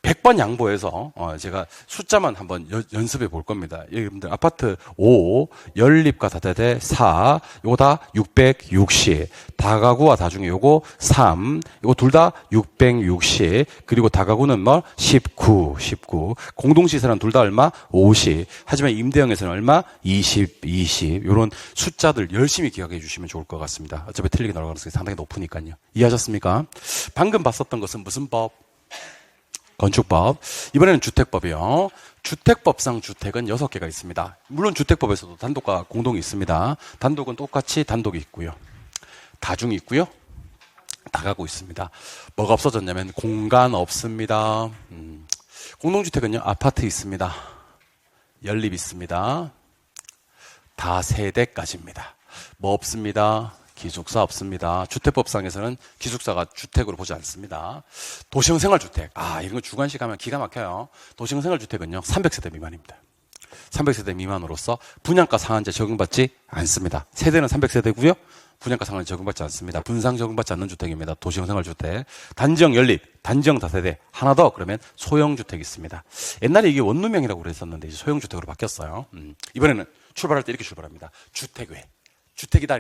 100번 양보해서 제가 숫자만 한번 연습해 볼 겁니다. 여러분들 아파트 5, 연립과 다세대 4, 요거 다 660, 다가구와 다중에 요거 3, 요거 둘 다 660, 그리고 다가구는 뭐 19, 공동시설은 둘 다 얼마? 50. 하지만 임대형에서는 얼마? 20. 요런 숫자들 열심히 기억해 주시면 좋을 것 같습니다. 어차피 틀리게 나올 가능성이 상당히 높으니까요. 이해하셨습니까? 방금 봤었던 것은 무슨 법? 건축법. 이번에는 주택법이요. 주택법상 주택은 6개가 있습니다. 물론 주택법에서도 단독과 공동이 있습니다. 단독은 똑같이 단독이 있고요. 다중이 있고요. 다가구 있습니다. 뭐가 없어졌냐면 공간 없습니다. 공동주택은요. 아파트 있습니다. 연립 있습니다. 다세대까지입니다. 뭐 없습니다. 기숙사 없습니다. 주택법상에서는 기숙사가 주택으로 보지 않습니다. 도시형 생활주택. 이런 거 주관식 하면 기가 막혀요. 도시형 생활주택은요, 300세대 미만입니다. 300세대 미만으로서 분양가 상한제 적용받지 않습니다. 세대는 300세대고요. 분양가 상한제 적용받지 않습니다. 분상 적용받지 않는 주택입니다. 도시형 생활주택. 단지형 연립, 단지형 다세대. 하나 더 그러면 소형주택이 있습니다. 옛날에 이게 원룸형이라고 그랬었는데 이제 소형주택으로 바뀌었어요. 이번에는 출발할 때 이렇게 출발합니다. 주택 외. 주택이다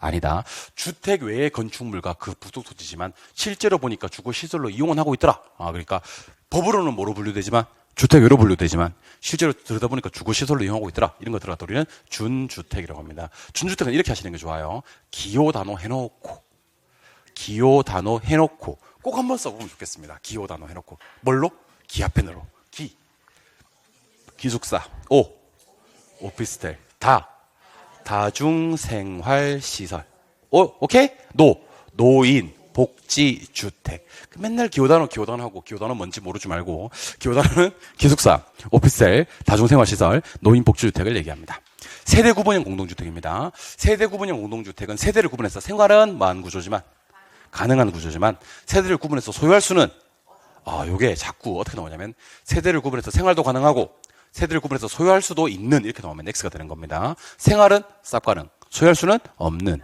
아니다. 주택 외의 건축물과 그 부속 토지지만 실제로 보니까 주거시설로 이용은 하고 있더라. 그러니까 법으로는 뭐로 분류되지만 주택 여러 분류 되지만 실제로 들여다보니까 주거시설로 이용하고 있더라. 이런 거 들어갔다 우리는 준주택이라고 합니다. 준주택은 이렇게 하시는 게 좋아요. 기호 단어 해놓고 꼭 한번 써보면 좋겠습니다. 기호 단어 해놓고 뭘로? 기아펜으로. 기숙사, 오피스텔, 다중생활시설, 오케이? 노인, 복지주택. 맨날 기호단어 하고 기호단어 뭔지 모르지 말고 기호단어는 기숙사, 오피스텔, 다중생활시설, 노인, 복지주택을 얘기합니다. 세대 구분형 공동주택입니다. 세대 구분형 공동주택은 세대를 구분해서 생활은 가능한 구조지만 세대를 구분해서 소유할 수는 요게 자꾸 어떻게 나오냐면 세대를 구분해서 생활도 가능하고 세대를 구분해서 소유할 수도 있는 이렇게 나오면 X가 되는 겁니다. 생활은 쌉가능, 소유할 수는 없는,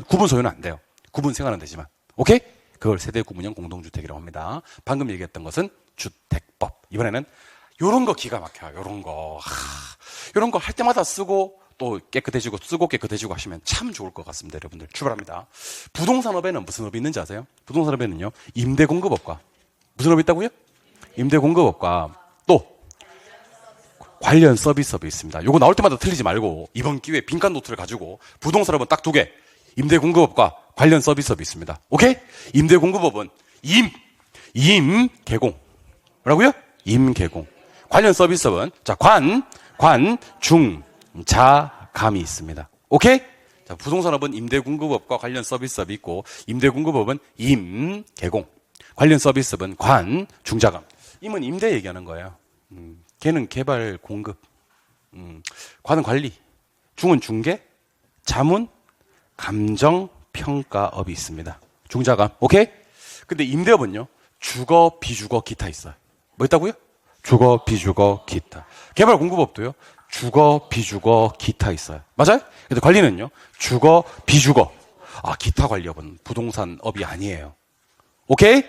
구분 소유는 안 돼요. 구분 생활은 되지만. 오케이? 그걸 세대 구분형 공동주택이라고 합니다. 방금 얘기했던 것은 주택법. 이번에는 요런 거 기가 막혀요. 요런 거 할 때마다 쓰고 또 깨끗해지고 하시면 참 좋을 것 같습니다. 여러분들 출발합니다. 부동산업에는 무슨 업이 있는지 아세요? 부동산업에는요, 임대공급업과 무슨 업이 있다고요? 임대공급업과 또 관련 서비스업이 있습니다. 요거 나올 때마다 틀리지 말고 이번 기회에 빈칸 노트를 가지고 부동산업은 딱 2개, 임대공급업과 관련 서비스업이 있습니다. 오케이? 임대공급업은 임개공. 뭐라고요? 임개공. 관련 서비스업은 중, 자, 감이 있습니다. 오케이? 자, 부동산업은 임대공급업과 관련 서비스업이 있고 임대공급업은 임개공. 관련 서비스업은 중자감. 임은 임대 얘기하는 거예요. 개는 개발 공급, 관은 관리, 중은 중개, 자문, 감정, 평가업이 있습니다. 중자감. 오케이? 근데 임대업은요, 주거, 비주거, 기타 있어요. 뭐 있다고요? 주거, 비주거, 기타. 개발 공급업도요, 주거, 비주거, 기타 있어요. 맞아요? 근데 관리는요, 주거, 비주거. 기타 관리업은 부동산업이 아니에요. 오케이?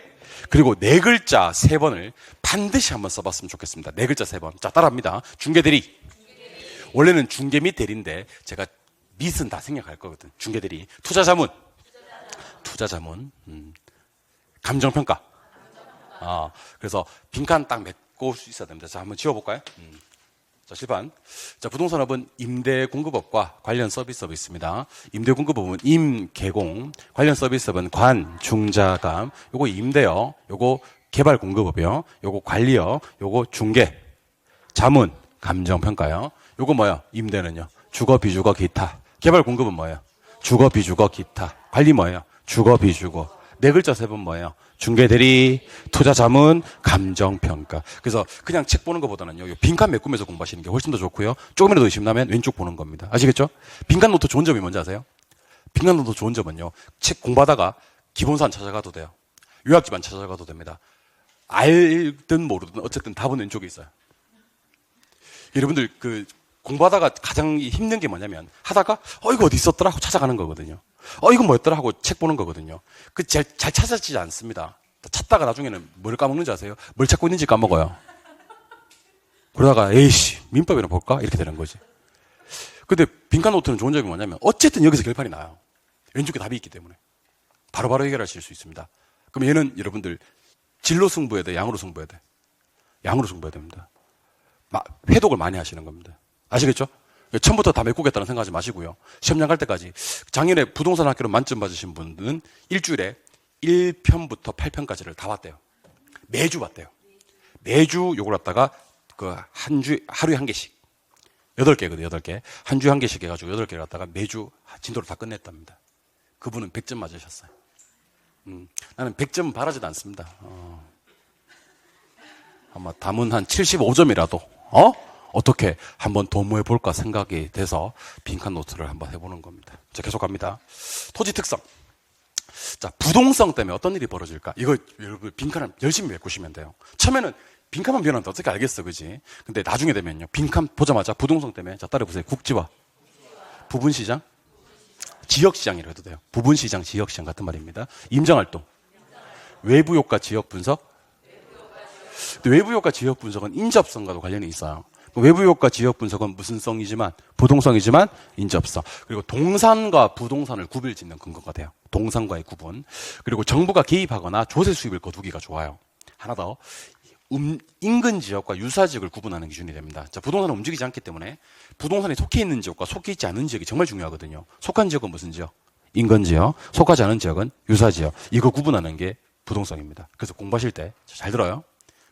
그리고 4글자 3번을 반드시 한번 써봤으면 좋겠습니다. 4글자 3번. 자, 따라합니다. 중개대리. 원래는 중개 및 대리인데 제가 밑은 다 생략할 거거든. 중개대리. 투자자문. 감정평가. 그래서 빈칸 딱 메고 있어야 됩니다. 자, 한번 지워볼까요? 자, 실판. 자, 부동산업은 임대공급업과 관련 서비스업이 있습니다. 임대공급업은 임개공, 관련 서비스업은 중자감. 요거 임대요, 요거 개발공급업이요, 요거 관리요, 요거 중개, 자문, 감정평가요. 요거 뭐야? 임대는요, 주거, 비주거, 기타. 개발공급은 뭐예요? 주거, 비주거, 기타. 관리 뭐예요? 주거, 비주거. 4글자 3번 뭐예요? 중개대리, 투자자문, 감정평가. 그래서 그냥 책 보는 것보다는요, 빈칸 메꾸면서 공부하시는 게 훨씬 더 좋고요. 조금이라도 의심나면 왼쪽 보는 겁니다. 아시겠죠? 빈칸 노트 좋은 점이 뭔지 아세요? 빈칸 노트 좋은 점은요, 책 공부하다가 기본서 안 찾아가도 돼요. 요약집 안 찾아가도 됩니다. 알든 모르든 어쨌든 답은 왼쪽에 있어요. 여러분들 공부하다가 가장 힘든 게 뭐냐면 하다가 이거 어디 있었더라 하고 찾아가는 거거든요. 이거 뭐였더라 하고 책 보는 거거든요. 잘 찾아지지 않습니다. 찾다가 나중에는 뭘 까먹는지 아세요? 뭘 찾고 있는지 까먹어요. 그러다가 에이씨 민법이나 볼까? 이렇게 되는 거지. 근데 빈칸 노트는 좋은 점이 뭐냐면 어쨌든 여기서 결판이 나요. 왼쪽에 답이 있기 때문에 바로바로 해결하실 수 있습니다. 그럼 얘는 여러분들 질로 승부해야 돼? 양으로 승부해야 돼? 양으로 승부해야 됩니다. 회독을 많이 하시는 겁니다. 아시겠죠? 처음부터 다 메꾸겠다는 생각하지 마시고요. 시험장 갈 때까지 작년에 부동산 학교로 만점 받으신 분들은 일주일에 1편부터 8편까지를 다 봤대요. 매주 봤대요. 매주 요걸 갖다가 하루에 한 개씩 8개거든요. 8개. 한 주에 한 개씩 해가지고 8개를 갖다가 매주 진도를 다 끝냈답니다. 그분은 100점 맞으셨어요. 나는 100점 바라지도 않습니다. 아마 담은 한 75점이라도 어떻게 한번 도모해 볼까 생각이 돼서 빈칸 노트를 한번 해보는 겁니다. 자, 계속 갑니다. 토지 특성. 자, 부동성 때문에 어떤 일이 벌어질까? 이거 여러분 빈칸을 열심히 메꾸시면 돼요. 처음에는 빈칸만 변하는데 어떻게 알겠어, 그지? 근데 나중에 되면요, 빈칸 보자마자 부동성 때문에, 자, 따라해보세요. 국지화, 부분시장, 지역시장이라 해도 돼요. 부분시장, 지역시장 같은 말입니다. 임장활동, 외부효과 지역분석. 외부효과 지역분석은 인접성과도 관련이 있어요. 외부효과 지역분석은 무슨 성이지만, 부동성이지만 인접성. 그리고 동산과 부동산을 구별짓는 근거가 돼요. 동산과의 구분. 그리고 정부가 개입하거나 조세 수입을 거두기가 좋아요. 하나 더. 인근 지역과 유사 지역을 구분하는 기준이 됩니다. 자, 부동산은 움직이지 않기 때문에 부동산이 속해 있는 지역과 속해 있지 않은 지역이 정말 중요하거든요. 속한 지역은 무슨 지역? 인근 지역. 속하지 않은 지역은 유사 지역. 이거 구분하는 게 부동산입니다. 그래서 공부하실 때 잘 들어요.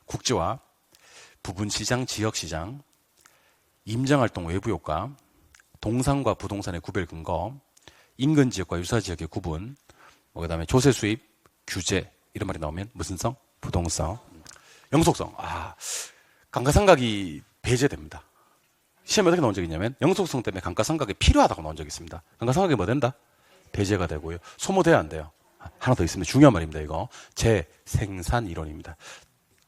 국지화, 부분시장, 지역시장, 임장활동 외부효과, 동산과 부동산의 구별 근거, 인근 지역과 유사 지역의 구분, 그 다음에 조세 수입, 규제 이런 말이 나오면 무슨 성? 부동성. 영속성. 감가상각이 배제됩니다. 시험에 어떻게 나온 적이 있냐면 영속성 때문에 감가상각이 필요하다고 나온 적이 있습니다. 감가상각이 뭐 된다? 배제가 되고요. 소모돼야 안 돼요. 하나 더 있습니다. 중요한 말입니다. 이거 재생산 이론입니다.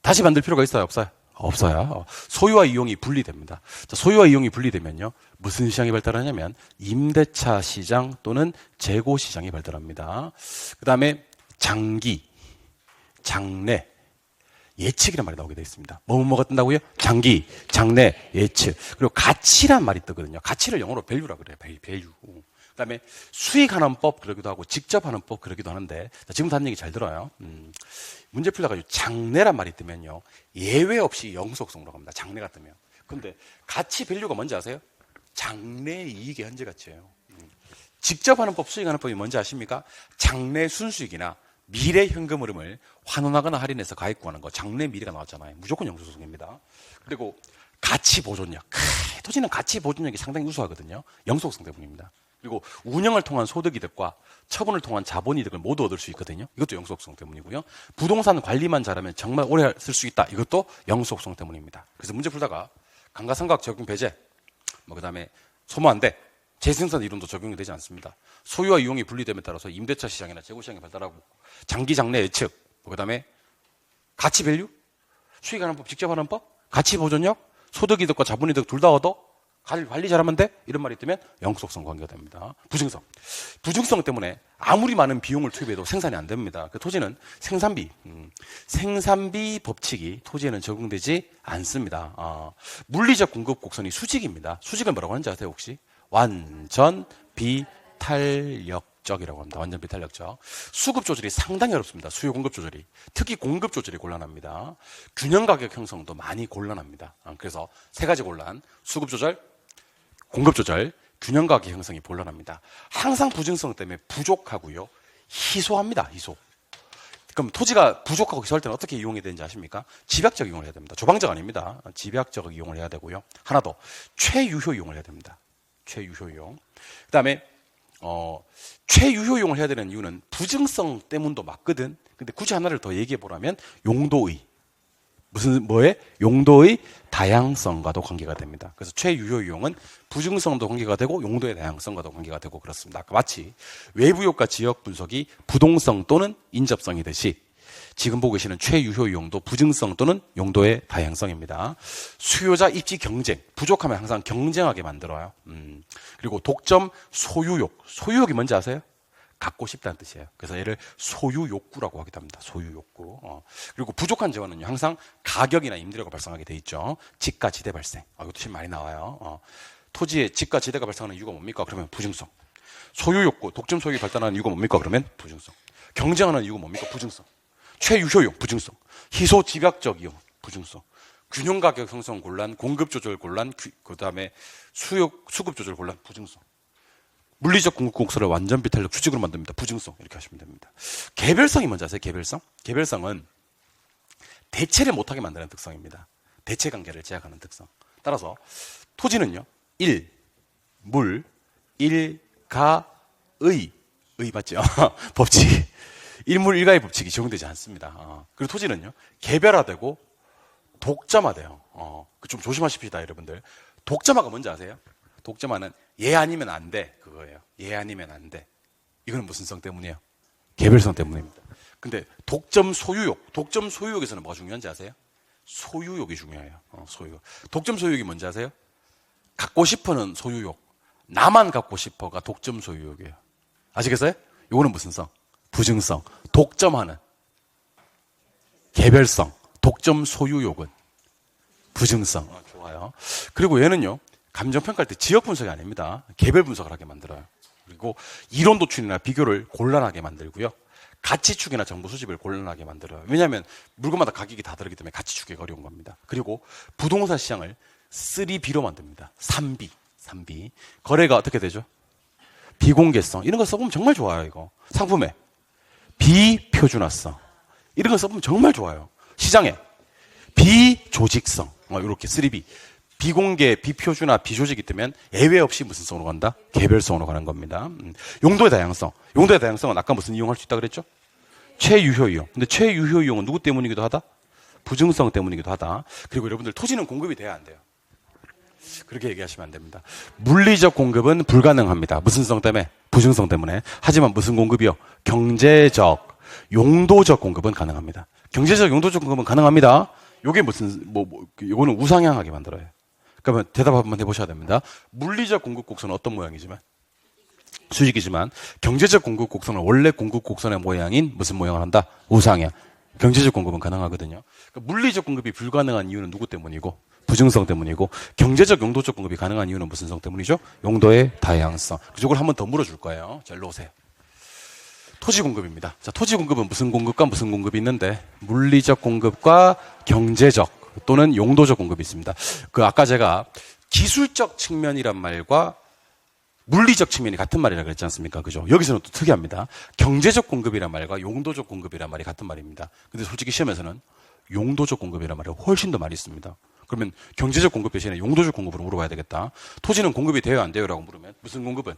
다시 만들 필요가 있어요? 없어요? 없어요. 소유와 이용이 분리됩니다. 자, 소유와 이용이 분리되면요. 무슨 시장이 발달하냐면 임대차 시장 또는 재고 시장이 발달합니다. 그 다음에 장기, 장래, 예측이라는 말이 나오게 되어 있습니다. 뭐가 뜬다고요? 장기, 장래, 예측. 그리고 가치란 말이 뜨거든요. 가치를 영어로 value라 그래요. value. 그 다음에 수익하는 법 그러기도 하고 직접 하는 법 그러기도 하는데 지금부터 하는 얘기 잘 들어요. 문제 풀다가 장래란 말이 뜨면요. 예외 없이 영속성으로 갑니다. 장래가 뜨면. 근데 가치 value가 뭔지 아세요? 장래 이익의 현재 가치예요. 직접 하는 법, 수익하는 법이 뭔지 아십니까? 장래 순수익이나 미래 현금 흐름을 환원하거나 할인해서 가액 구하는 거. 장래 미래가 나왔잖아요. 무조건 영속성입니다. 그리고 가치 보존력. 토지는 가치 보존력이 상당히 우수하거든요. 영속성 때문입니다. 그리고 운영을 통한 소득 이득과 처분을 통한 자본 이득을 모두 얻을 수 있거든요. 이것도 영속성 때문이고요. 부동산 관리만 잘하면 정말 오래 쓸 수 있다. 이것도 영속성 때문입니다. 그래서 문제 풀다가 감가상각 적용 배제, 그다음에 소모 안 돼. 재생산 이론도 적용이 되지 않습니다. 소유와 이용이 분리됨에 따라서 임대차 시장이나 재고 시장이 발달하고 장기 장래 예측, 그다음에 가치 밸류, 수익하는 법, 직접 하는 법, 가치 보존력, 소득 이득과 자본 이득 둘 다 얻어 관리 잘하면 돼? 이런 말이 뜨면 영속성 관계가 됩니다. 부증성. 부증성 때문에 아무리 많은 비용을 투입해도 생산이 안 됩니다. 그 토지는 생산비 법칙이 토지에는 적용되지 않습니다. 물리적 공급 곡선이 수직입니다. 수직을 뭐라고 하는지 아세요, 혹시? 완전 비탄력적이라고 합니다. 완전 비탄력적. 수급 조절이 상당히 어렵습니다. 수요 공급 조절이. 특히 공급 조절이 곤란합니다. 균형 가격 형성도 많이 곤란합니다. 그래서 세 가지 곤란. 수급 조절, 공급 조절, 균형 가격 형성이 곤란합니다. 항상 부증성 때문에 부족하고요. 희소합니다. 희소. 그럼 토지가 부족하고 희소할 때는 어떻게 이용해야 되는지 아십니까? 집약적 이용을 해야 됩니다. 조방적 아닙니다. 집약적 이용을 해야 되고요. 하나 더. 최유효 이용을 해야 됩니다. 최유효 이용. 그 다음에 최유효 이용을 해야 되는 이유는 부증성 때문도 맞거든. 근데 굳이 하나를 더 얘기해 보라면 용도의 용도의 다양성과도 관계가 됩니다. 그래서 최유효 이용은 부증성도 관계가 되고 용도의 다양성과도 관계가 되고 그렇습니다. 아까 마치 외부효과 지역 분석이 부동성 또는 인접성이듯이 지금 보고 계시는 최유효 이용도 부증성 또는 용도의 다양성입니다. 수요자 입지 경쟁, 부족하면 항상 경쟁하게 만들어요. 그리고 독점 소유욕, 소유욕이 뭔지 아세요? 갖고 싶다는 뜻이에요. 그래서 얘를 소유욕구라고 하기도 합니다. 소유욕구. 그리고 부족한 재원은요, 항상 가격이나 임대료가 발생하게 돼 있죠. 지가 지대 발생. 이것도 지금 많이 나와요. 토지에 지가 지대가 발생하는 이유가 뭡니까? 그러면 부증성. 소유욕구, 독점 소유이 발달하는 이유가 뭡니까? 그러면 부증성. 경쟁하는 이유가 뭡니까? 부증성. 최유효용, 부증성. 희소 집약적 이용, 부증성. 균형 가격 형성 곤란, 공급 조절 곤란, 그 다음에 수급 조절 곤란, 부증성. 물리적 공급 곡선을 완전 비탄력 수직으로 만듭니다. 부증성. 이렇게 하시면 됩니다. 개별성이 뭔지 아세요? 개별성? 개별성은 대체를 못하게 만드는 특성입니다. 대체 관계를 제약하는 특성. 따라서 토지는요, 일, 물, 일, 가, 의 맞죠? 법칙. 일물 일가의 법칙이 적용되지 않습니다. 그리고 토지는요, 개별화되고 독점화돼요. 좀 조심하십시다, 여러분들. 독점화가 뭔지 아세요? 독점화는 얘 아니면 안 돼. 그거예요. 얘 아니면 안 돼. 이거는 무슨 성 때문이에요? 개별성 때문입니다. 근데 독점 소유욕에서는 뭐가 중요한지 아세요? 소유욕이 중요해요. 소유욕. 독점 소유욕이 뭔지 아세요? 갖고 싶어는 소유욕. 나만 갖고 싶어가 독점 소유욕이에요. 아시겠어요? 이거는 무슨 성? 부증성. 독점하는 개별성. 독점 소유욕은 부증성. 좋아요. 그리고 얘는요, 감정평가할 때 지역 분석이 아닙니다. 개별 분석을 하게 만들어요. 그리고 이론 도출이나 비교를 곤란하게 만들고요. 가치축이나 정보 수집을 곤란하게 만들어요. 왜냐하면 물건마다 가격이 다 다르기 때문에 가치축이 어려운 겁니다. 그리고 부동산 시장을 3B로 만듭니다. 3B. 거래가 어떻게 되죠? 비공개성. 이런 거 써보면 정말 좋아요, 이거. 상품에. 비표준화성. 이런 거 써보면 정말 좋아요. 시장에. 비조직성. 이렇게 3B. 비공개, 비표준화, 비조직이 뜨면 예외 없이 무슨 성으로 간다? 개별성으로 가는 겁니다. 용도의 다양성. 용도의 다양성은 아까 무슨 이용할 수 있다 그랬죠? 최유효 이용. 근데 최유효 이용은 누구 때문이기도 하다? 부증성 때문이기도 하다. 그리고 여러분들 토지는 공급이 돼야 안 돼요. 그렇게 얘기하시면 안 됩니다. 물리적 공급은 불가능합니다. 무슨 성 때문에? 부증성 때문에. 하지만 무슨 공급이요? 경제적, 용도적 공급은 가능합니다. 경제적, 용도적 공급은 가능합니다. 요게 무슨, 요거는 우상향하게 만들어요. 그러면 대답 한번 해보셔야 됩니다. 물리적 공급 곡선은 어떤 모양이지만? 수직이지만, 경제적 공급 곡선은 원래 공급 곡선의 모양인 무슨 모양을 한다? 우상향. 경제적 공급은 가능하거든요. 그러니까 물리적 공급이 불가능한 이유는 누구 때문이고? 부증성 때문이고, 경제적, 용도적 공급이 가능한 이유는 무슨 성 때문이죠? 용도의 다양성. 이걸 한번 더 물어줄 거예요. 자, 일로 오세요. 토지 공급입니다. 자, 토지 공급은 무슨 공급과 무슨 공급이 있는데, 물리적 공급과 경제적 또는 용도적 공급이 있습니다. 아까 제가 기술적 측면이란 말과 물리적 측면이 같은 말이라 그랬지 않습니까? 그죠? 여기서는 또 특이합니다. 경제적 공급이란 말과 용도적 공급이란 말이 같은 말입니다. 근데 솔직히 시험에서는 용도적 공급이란 말이 훨씬 더 많이 있습니다. 그러면 경제적 공급 대신에 용도적 공급으로 물어봐야 되겠다. 토지는 공급이 돼요, 안 돼요? 라고 물으면 무슨 공급은?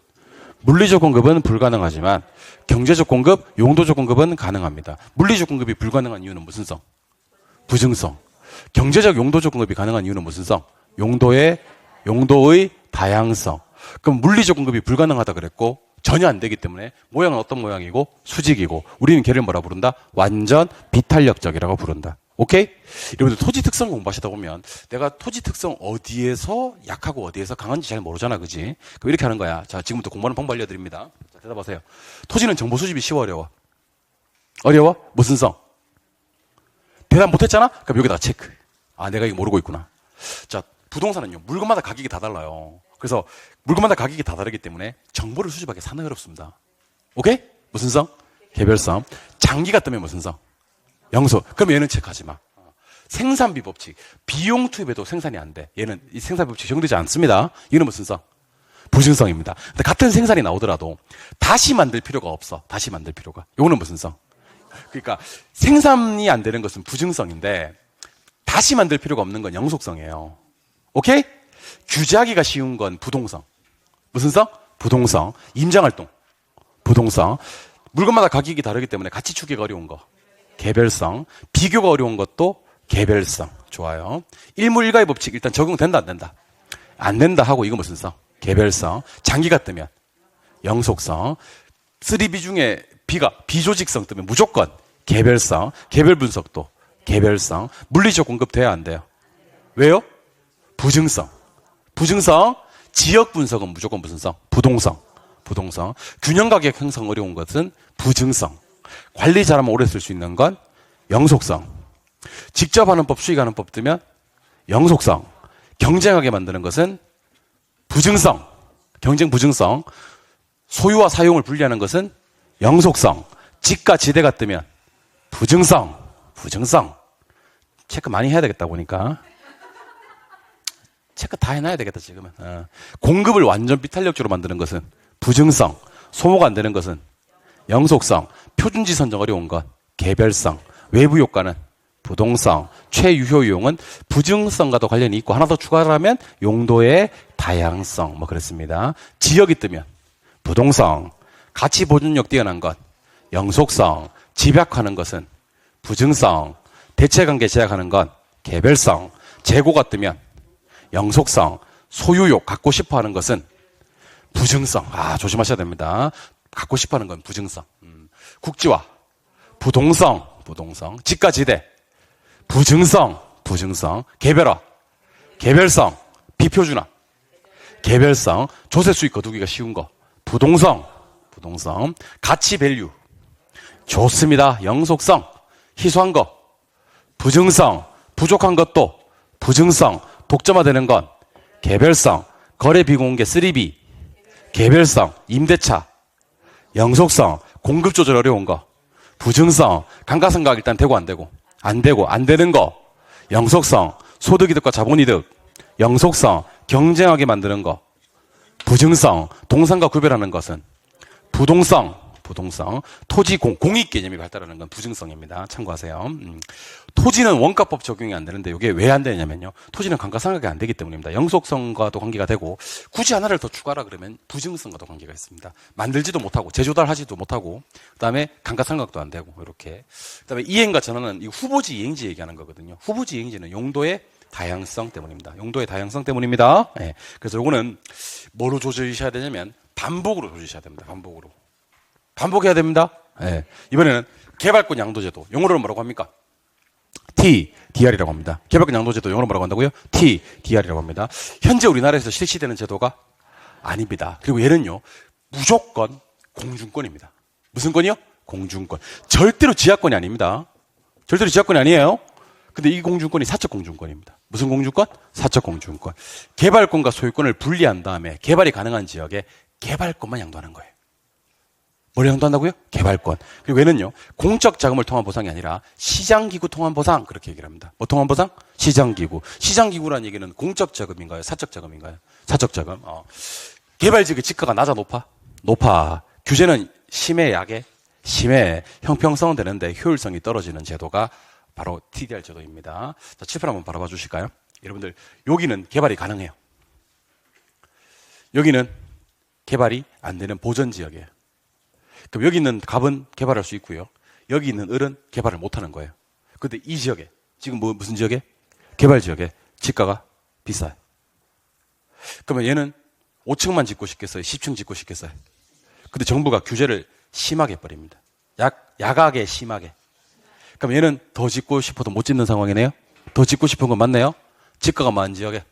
물리적 공급은 불가능하지만 경제적 공급, 용도적 공급은 가능합니다. 물리적 공급이 불가능한 이유는 무슨 성? 부증성. 경제적, 용도적 공급이 가능한 이유는 무슨 성? 용도의 다양성. 그럼 물리적 공급이 불가능하다 그랬고 전혀 안 되기 때문에 모양은 어떤 모양이고 수직이고 우리는 걔를 뭐라 부른다? 완전 비탄력적이라고 부른다. 오케이? 여러분들 토지 특성 공부하시다 보면 내가 토지 특성 어디에서 약하고 어디에서 강한지 잘 모르잖아, 그지? 그럼 이렇게 하는 거야. 자, 지금부터 공부하는 방법 알려드립니다. 자, 대답하세요. 토지는 정보 수집이 쉬워, 어려워? 어려워? 무슨 성? 대답 못했잖아? 그럼 여기다가 체크. 아, 내가 이거 모르고 있구나. 자, 부동산은요, 물건마다 가격이 다 달라요. 그래서 물건마다 가격이 다 다르기 때문에 정보를 수집하기 상당히 어렵습니다. 오케이? 무슨 성? 개별성. 장기가 뜨면 무슨 성? 영수. 그럼 얘는 체크하지 마. 생산비 법칙. 비용 투입에도 생산이 안 돼. 얘는 이 생산비 법칙 적용되지 않습니다. 이거는 무슨 성? 부증성입니다. 근데 같은 생산이 나오더라도 다시 만들 필요가 없어. 다시 만들 필요가. 이거는 무슨 성? 그러니까 생산이 안 되는 것은 부증성인데 다시 만들 필요가 없는 건 영속성이에요. 오케이? 규제하기가 쉬운 건 부동성. 무슨 성? 부동성. 임장활동. 부동성. 물건마다 가격이 다르기 때문에 가치 추기가 어려운 거. 개별성. 비교가 어려운 것도 개별성. 좋아요. 일물일가의 법칙 일단 적용된다, 안 된다? 안 된다 하고 이거 무슨 성? 개별성. 장기가 뜨면 영속성. 3B 중에 B가 비조직성 뜨면 무조건 개별성. 개별 분석도 개별성. 물리적 공급 돼야 안 돼요? 왜요? 부증성. 부증성. 지역 분석은 무조건 무슨 성? 부동성. 부동성. 균형 가격 형성 어려운 것은 부증성. 관리 잘하면 오래 쓸 수 있는 건 영속성. 직접 하는 법, 수익하는 법 뜨면 영속성. 경쟁하게 만드는 것은 부증성. 경쟁 부증성. 소유와 사용을 분리하는 것은 영속성. 지가 지대가 뜨면 부증성. 부증성. 체크 많이 해야 되겠다 보니까. 체크 다 해놔야 되겠다 지금은. 공급을 완전 비탄력적으로 만드는 것은 부증성. 소모가 안 되는 것은 영속성. 표준지 선정 어려운 것 개별성. 외부 효과는 부동성. 최유효 이용은 부증성과도 관련이 있고 하나 더 추가하면 용도의 다양성. 뭐 그렇습니다. 지역이 뜨면 부동성. 가치 보존력 뛰어난 것 영속성. 집약하는 것은 부증성. 대체관계 제약하는 건 개별성. 재고가 뜨면 영속성. 소유욕 갖고 싶어 하는 것은 부증성. 아, 조심하셔야 됩니다. 갖고 싶어 하는 건 부증성. 국지화. 부동성. 부동성. 지가지대. 부증성. 부증성. 개별화. 개별성. 비표준화. 개별성. 조세 수익 거두기가 쉬운 거. 부동성. 부동성. 가치 밸류. 좋습니다. 영속성. 희소한 거. 부증성. 부족한 것도 부증성. 독점화되는 건 개별성. 거래 비공개 3B. 개별성. 임대차. 영속성. 공급 조절 어려운 거 부증성, 감가상각 일단 되고 안 되고, 안 되고, 안 되는 거, 영속성, 소득이득과 자본이득, 영속성, 경쟁하게 만드는 거, 부증성, 동산과 구별하는 것은 부동성, 토지 공익 개념이 발달하는 건 부증성입니다. 참고하세요. 토지는 원가법 적용이 안 되는데 이게 왜 안 되냐면요. 토지는 감가상각이 안 되기 때문입니다. 영속성과도 관계가 되고 굳이 하나를 더 추가하라 그러면 부증성과도 관계가 있습니다. 만들지도 못하고 제조달하지도 못하고 그다음에 감가상각도 안 되고 이렇게. 그다음에 이행과 전환은 이 후보지 이행지 얘기하는 거거든요. 후보지 이행지는 용도의 다양성 때문입니다. 용도의 다양성 때문입니다. 네. 그래서 요거는 뭐로 조절하셔야 되냐면 반복으로 조절하셔야 됩니다. 반복해야 됩니다. 네. 이번에는 개발권 양도제도. 영어로는 뭐라고 합니까? TDR이라고 합니다. 개발권 양도제도 영어로 뭐라고 한다고요? TDR이라고 합니다. 현재 우리나라에서 실시되는 제도가 아닙니다. 그리고 얘는요, 무조건 공중권입니다. 무슨 권이요? 공중권. 절대로 지하권이 아닙니다. 절대로 지하권이 아니에요. 근데 이 공중권이 사적 공중권입니다. 무슨 공중권? 사적 공중권. 개발권과 소유권을 분리한 다음에 개발이 가능한 지역에 개발권만 양도하는 거예요. 뭘 양도한다고요? 개발권. 그리고 얘는요, 공적 자금을 통한 보상이 아니라 시장기구 통한 보상, 그렇게 얘기를 합니다. 뭐 통한 보상? 시장기구. 시장기구라는 얘기는 공적 자금인가요? 사적 자금인가요? 사적 자금. 개발지역의 지가가 낮아, 높아. 규제는 심해, 약해? 심해. 형평성은 되는데 효율성이 떨어지는 제도가 바로 TDR 제도입니다. 자, 칠판 한번 바라봐 주실까요? 여러분들, 여기는 개발이 가능해요. 여기는 개발이 안 되는 보전지역이에요. 그럼 여기 있는 갑은 개발할 수 있고요. 여기 있는 을은 개발을 못 하는 거예요. 근데 이 지역에, 지금 무슨 지역에? 개발 지역에 지가가 비싸요. 그러면 얘는 5층만 짓고 싶겠어요? 10층 짓고 싶겠어요? 근데 정부가 규제를 심하게 해버립니다. 야하게 심하게. 그럼 얘는 더 짓고 싶어도 못 짓는 상황이네요? 더 짓고 싶은 건 맞네요? 지가가 많은 지역에,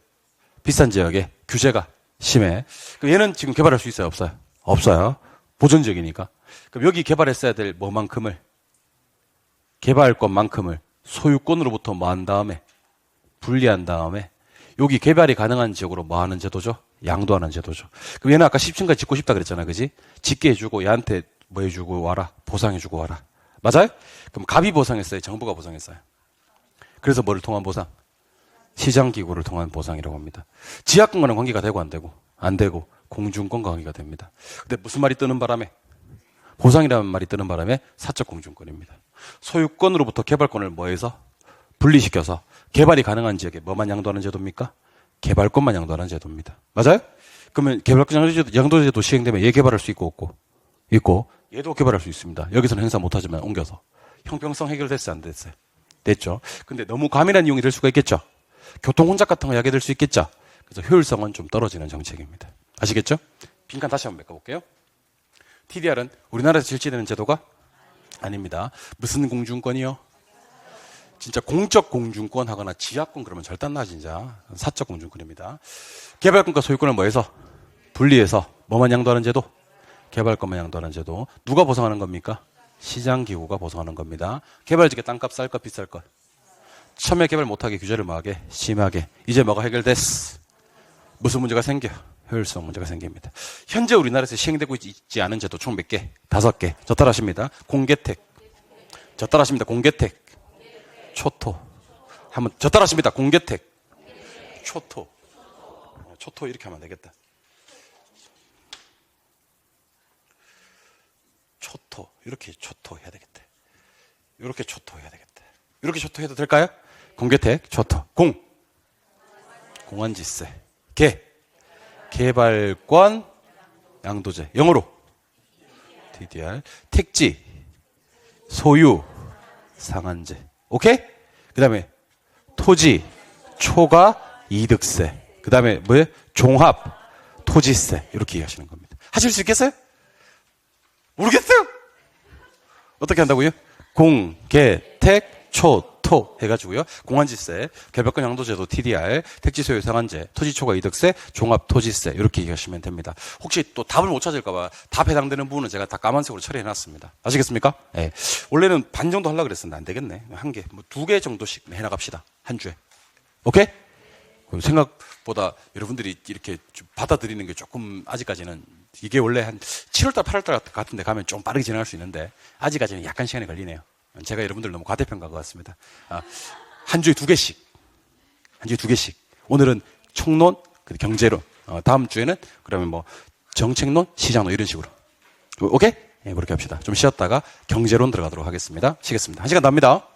비싼 지역에 규제가 심해. 그럼 얘는 지금 개발할 수 있어요? 없어요? 없어요. 보존지역이니까. 그럼 여기 개발했어야 될 뭐만큼을, 개발권만큼을 소유권으로부터 뭐 한 다음에, 분리한 다음에 여기 개발이 가능한 지역으로 뭐 하는 제도죠? 양도하는 제도죠. 그럼 얘는 아까 10층까지 짓고 싶다 그랬잖아, 그지? 짓게 해주고 얘한테 뭐 해주고 와라, 보상해주고 와라. 맞아요? 그럼 갑이 보상했어요? 정부가 보상했어요? 그래서 뭐를 통한 보상? 시장기구를 통한 보상이라고 합니다. 지하권과는 관계가 되고 안 되고? 안 되고 공중권과 관계가 됩니다. 근데 무슨 말이 뜨는 바람에? 보상이라는 말이 뜨는 바람에 사적 공중권입니다. 소유권으로부터 개발권을 뭐해서? 분리시켜서 개발이 가능한 지역에 뭐만 양도하는 제도입니까? 개발권만 양도하는 제도입니다. 맞아요? 그러면 개발권 양도제도 시행되면 얘 개발할 수 있고 없고? 있고 얘도 개발할 수 있습니다. 여기서는 행사 못하지만 옮겨서. 형평성 해결됐어요? 안 됐어요? 됐죠. 근데 너무 과민한 이용이 될 수가 있겠죠. 교통 혼잡 같은 거 야기될 될 수 있겠죠. 그래서 효율성은 좀 떨어지는 정책입니다. 아시겠죠? 빈칸 다시 한번 메꿔볼게요. TDR은 우리나라에서 실시되는 제도가 아닙니다. 무슨 공중권이요? 진짜 공적 공중권 하거나 지하권 그러면 절대 안 나, 진짜. 사적 공중권입니다. 개발권과 소유권을 뭐해서? 분리해서 뭐만 양도하는 제도? 개발권만 양도하는 제도. 누가 보상하는 겁니까? 시장기구가 보상하는 겁니다. 개발지게 땅값 쌀 것 비쌀 것? 처음에 개발 못하게 규제를 뭐하게? 심하게. 이제 뭐가 해결됐어? 무슨 문제가 생겨? 효율성 문제가 생깁니다. 현재 우리나라에서 시행되고 있지 않은 제도 총 몇 개? 5개. 저 따라하십니다. 공개택. 저 따라하십니다. 공개택. 초토. 한번 저 따라하십니다. 공개택. 초토. 초토 이렇게 하면 되겠다. 초토. 이렇게 초토 해야 되겠다. 이렇게 초토 해야 되겠다. 이렇게 초토 해도 될까요? 공개택, 초토. 공원지세. 개발권 양도제. 영어로 TDR. 택지, 소유, 상한제. 오케이? 그 다음에 토지, 초과 이득세. 그 다음에 뭐예요? 종합, 토지세. 이렇게 이해하시는 겁니다. 하실 수 있겠어요? 모르겠어요? 어떻게 한다고요? 공개택, 초토 해가지고요. 공환지세, 개발권 양도제도 TDR, 택지 소유 상한제, 토지 초과 이득세, 종합 토지세 이렇게 얘기하시면 됩니다. 혹시 또 답을 못 찾을까봐 답 해당되는 부분은 제가 다 까만색으로 처리해놨습니다. 아시겠습니까? 네. 원래는 반 정도 하려고 그랬었는데 안 되겠네. 한 개, 뭐 2개 정도씩 해나갑시다. 한 주에. 오케이? 생각보다 여러분들이 이렇게 좀 받아들이는 게 조금 아직까지는 이게 원래 한 7월달, 8월달 같은데 가면 좀 빠르게 진행할 수 있는데 아직까지는 약간 시간이 걸리네요. 제가 여러분들 너무 과대평가한 것 같습니다. 한 주에 2개씩. 한 주에 2개씩. 오늘은 총론, 경제론. 다음 주에는 그러면 뭐 정책론, 시장론 이런 식으로. 오케이? 예, 그렇게 합시다. 좀 쉬었다가 경제론 들어가도록 하겠습니다. 쉬겠습니다. 1시간 납니다.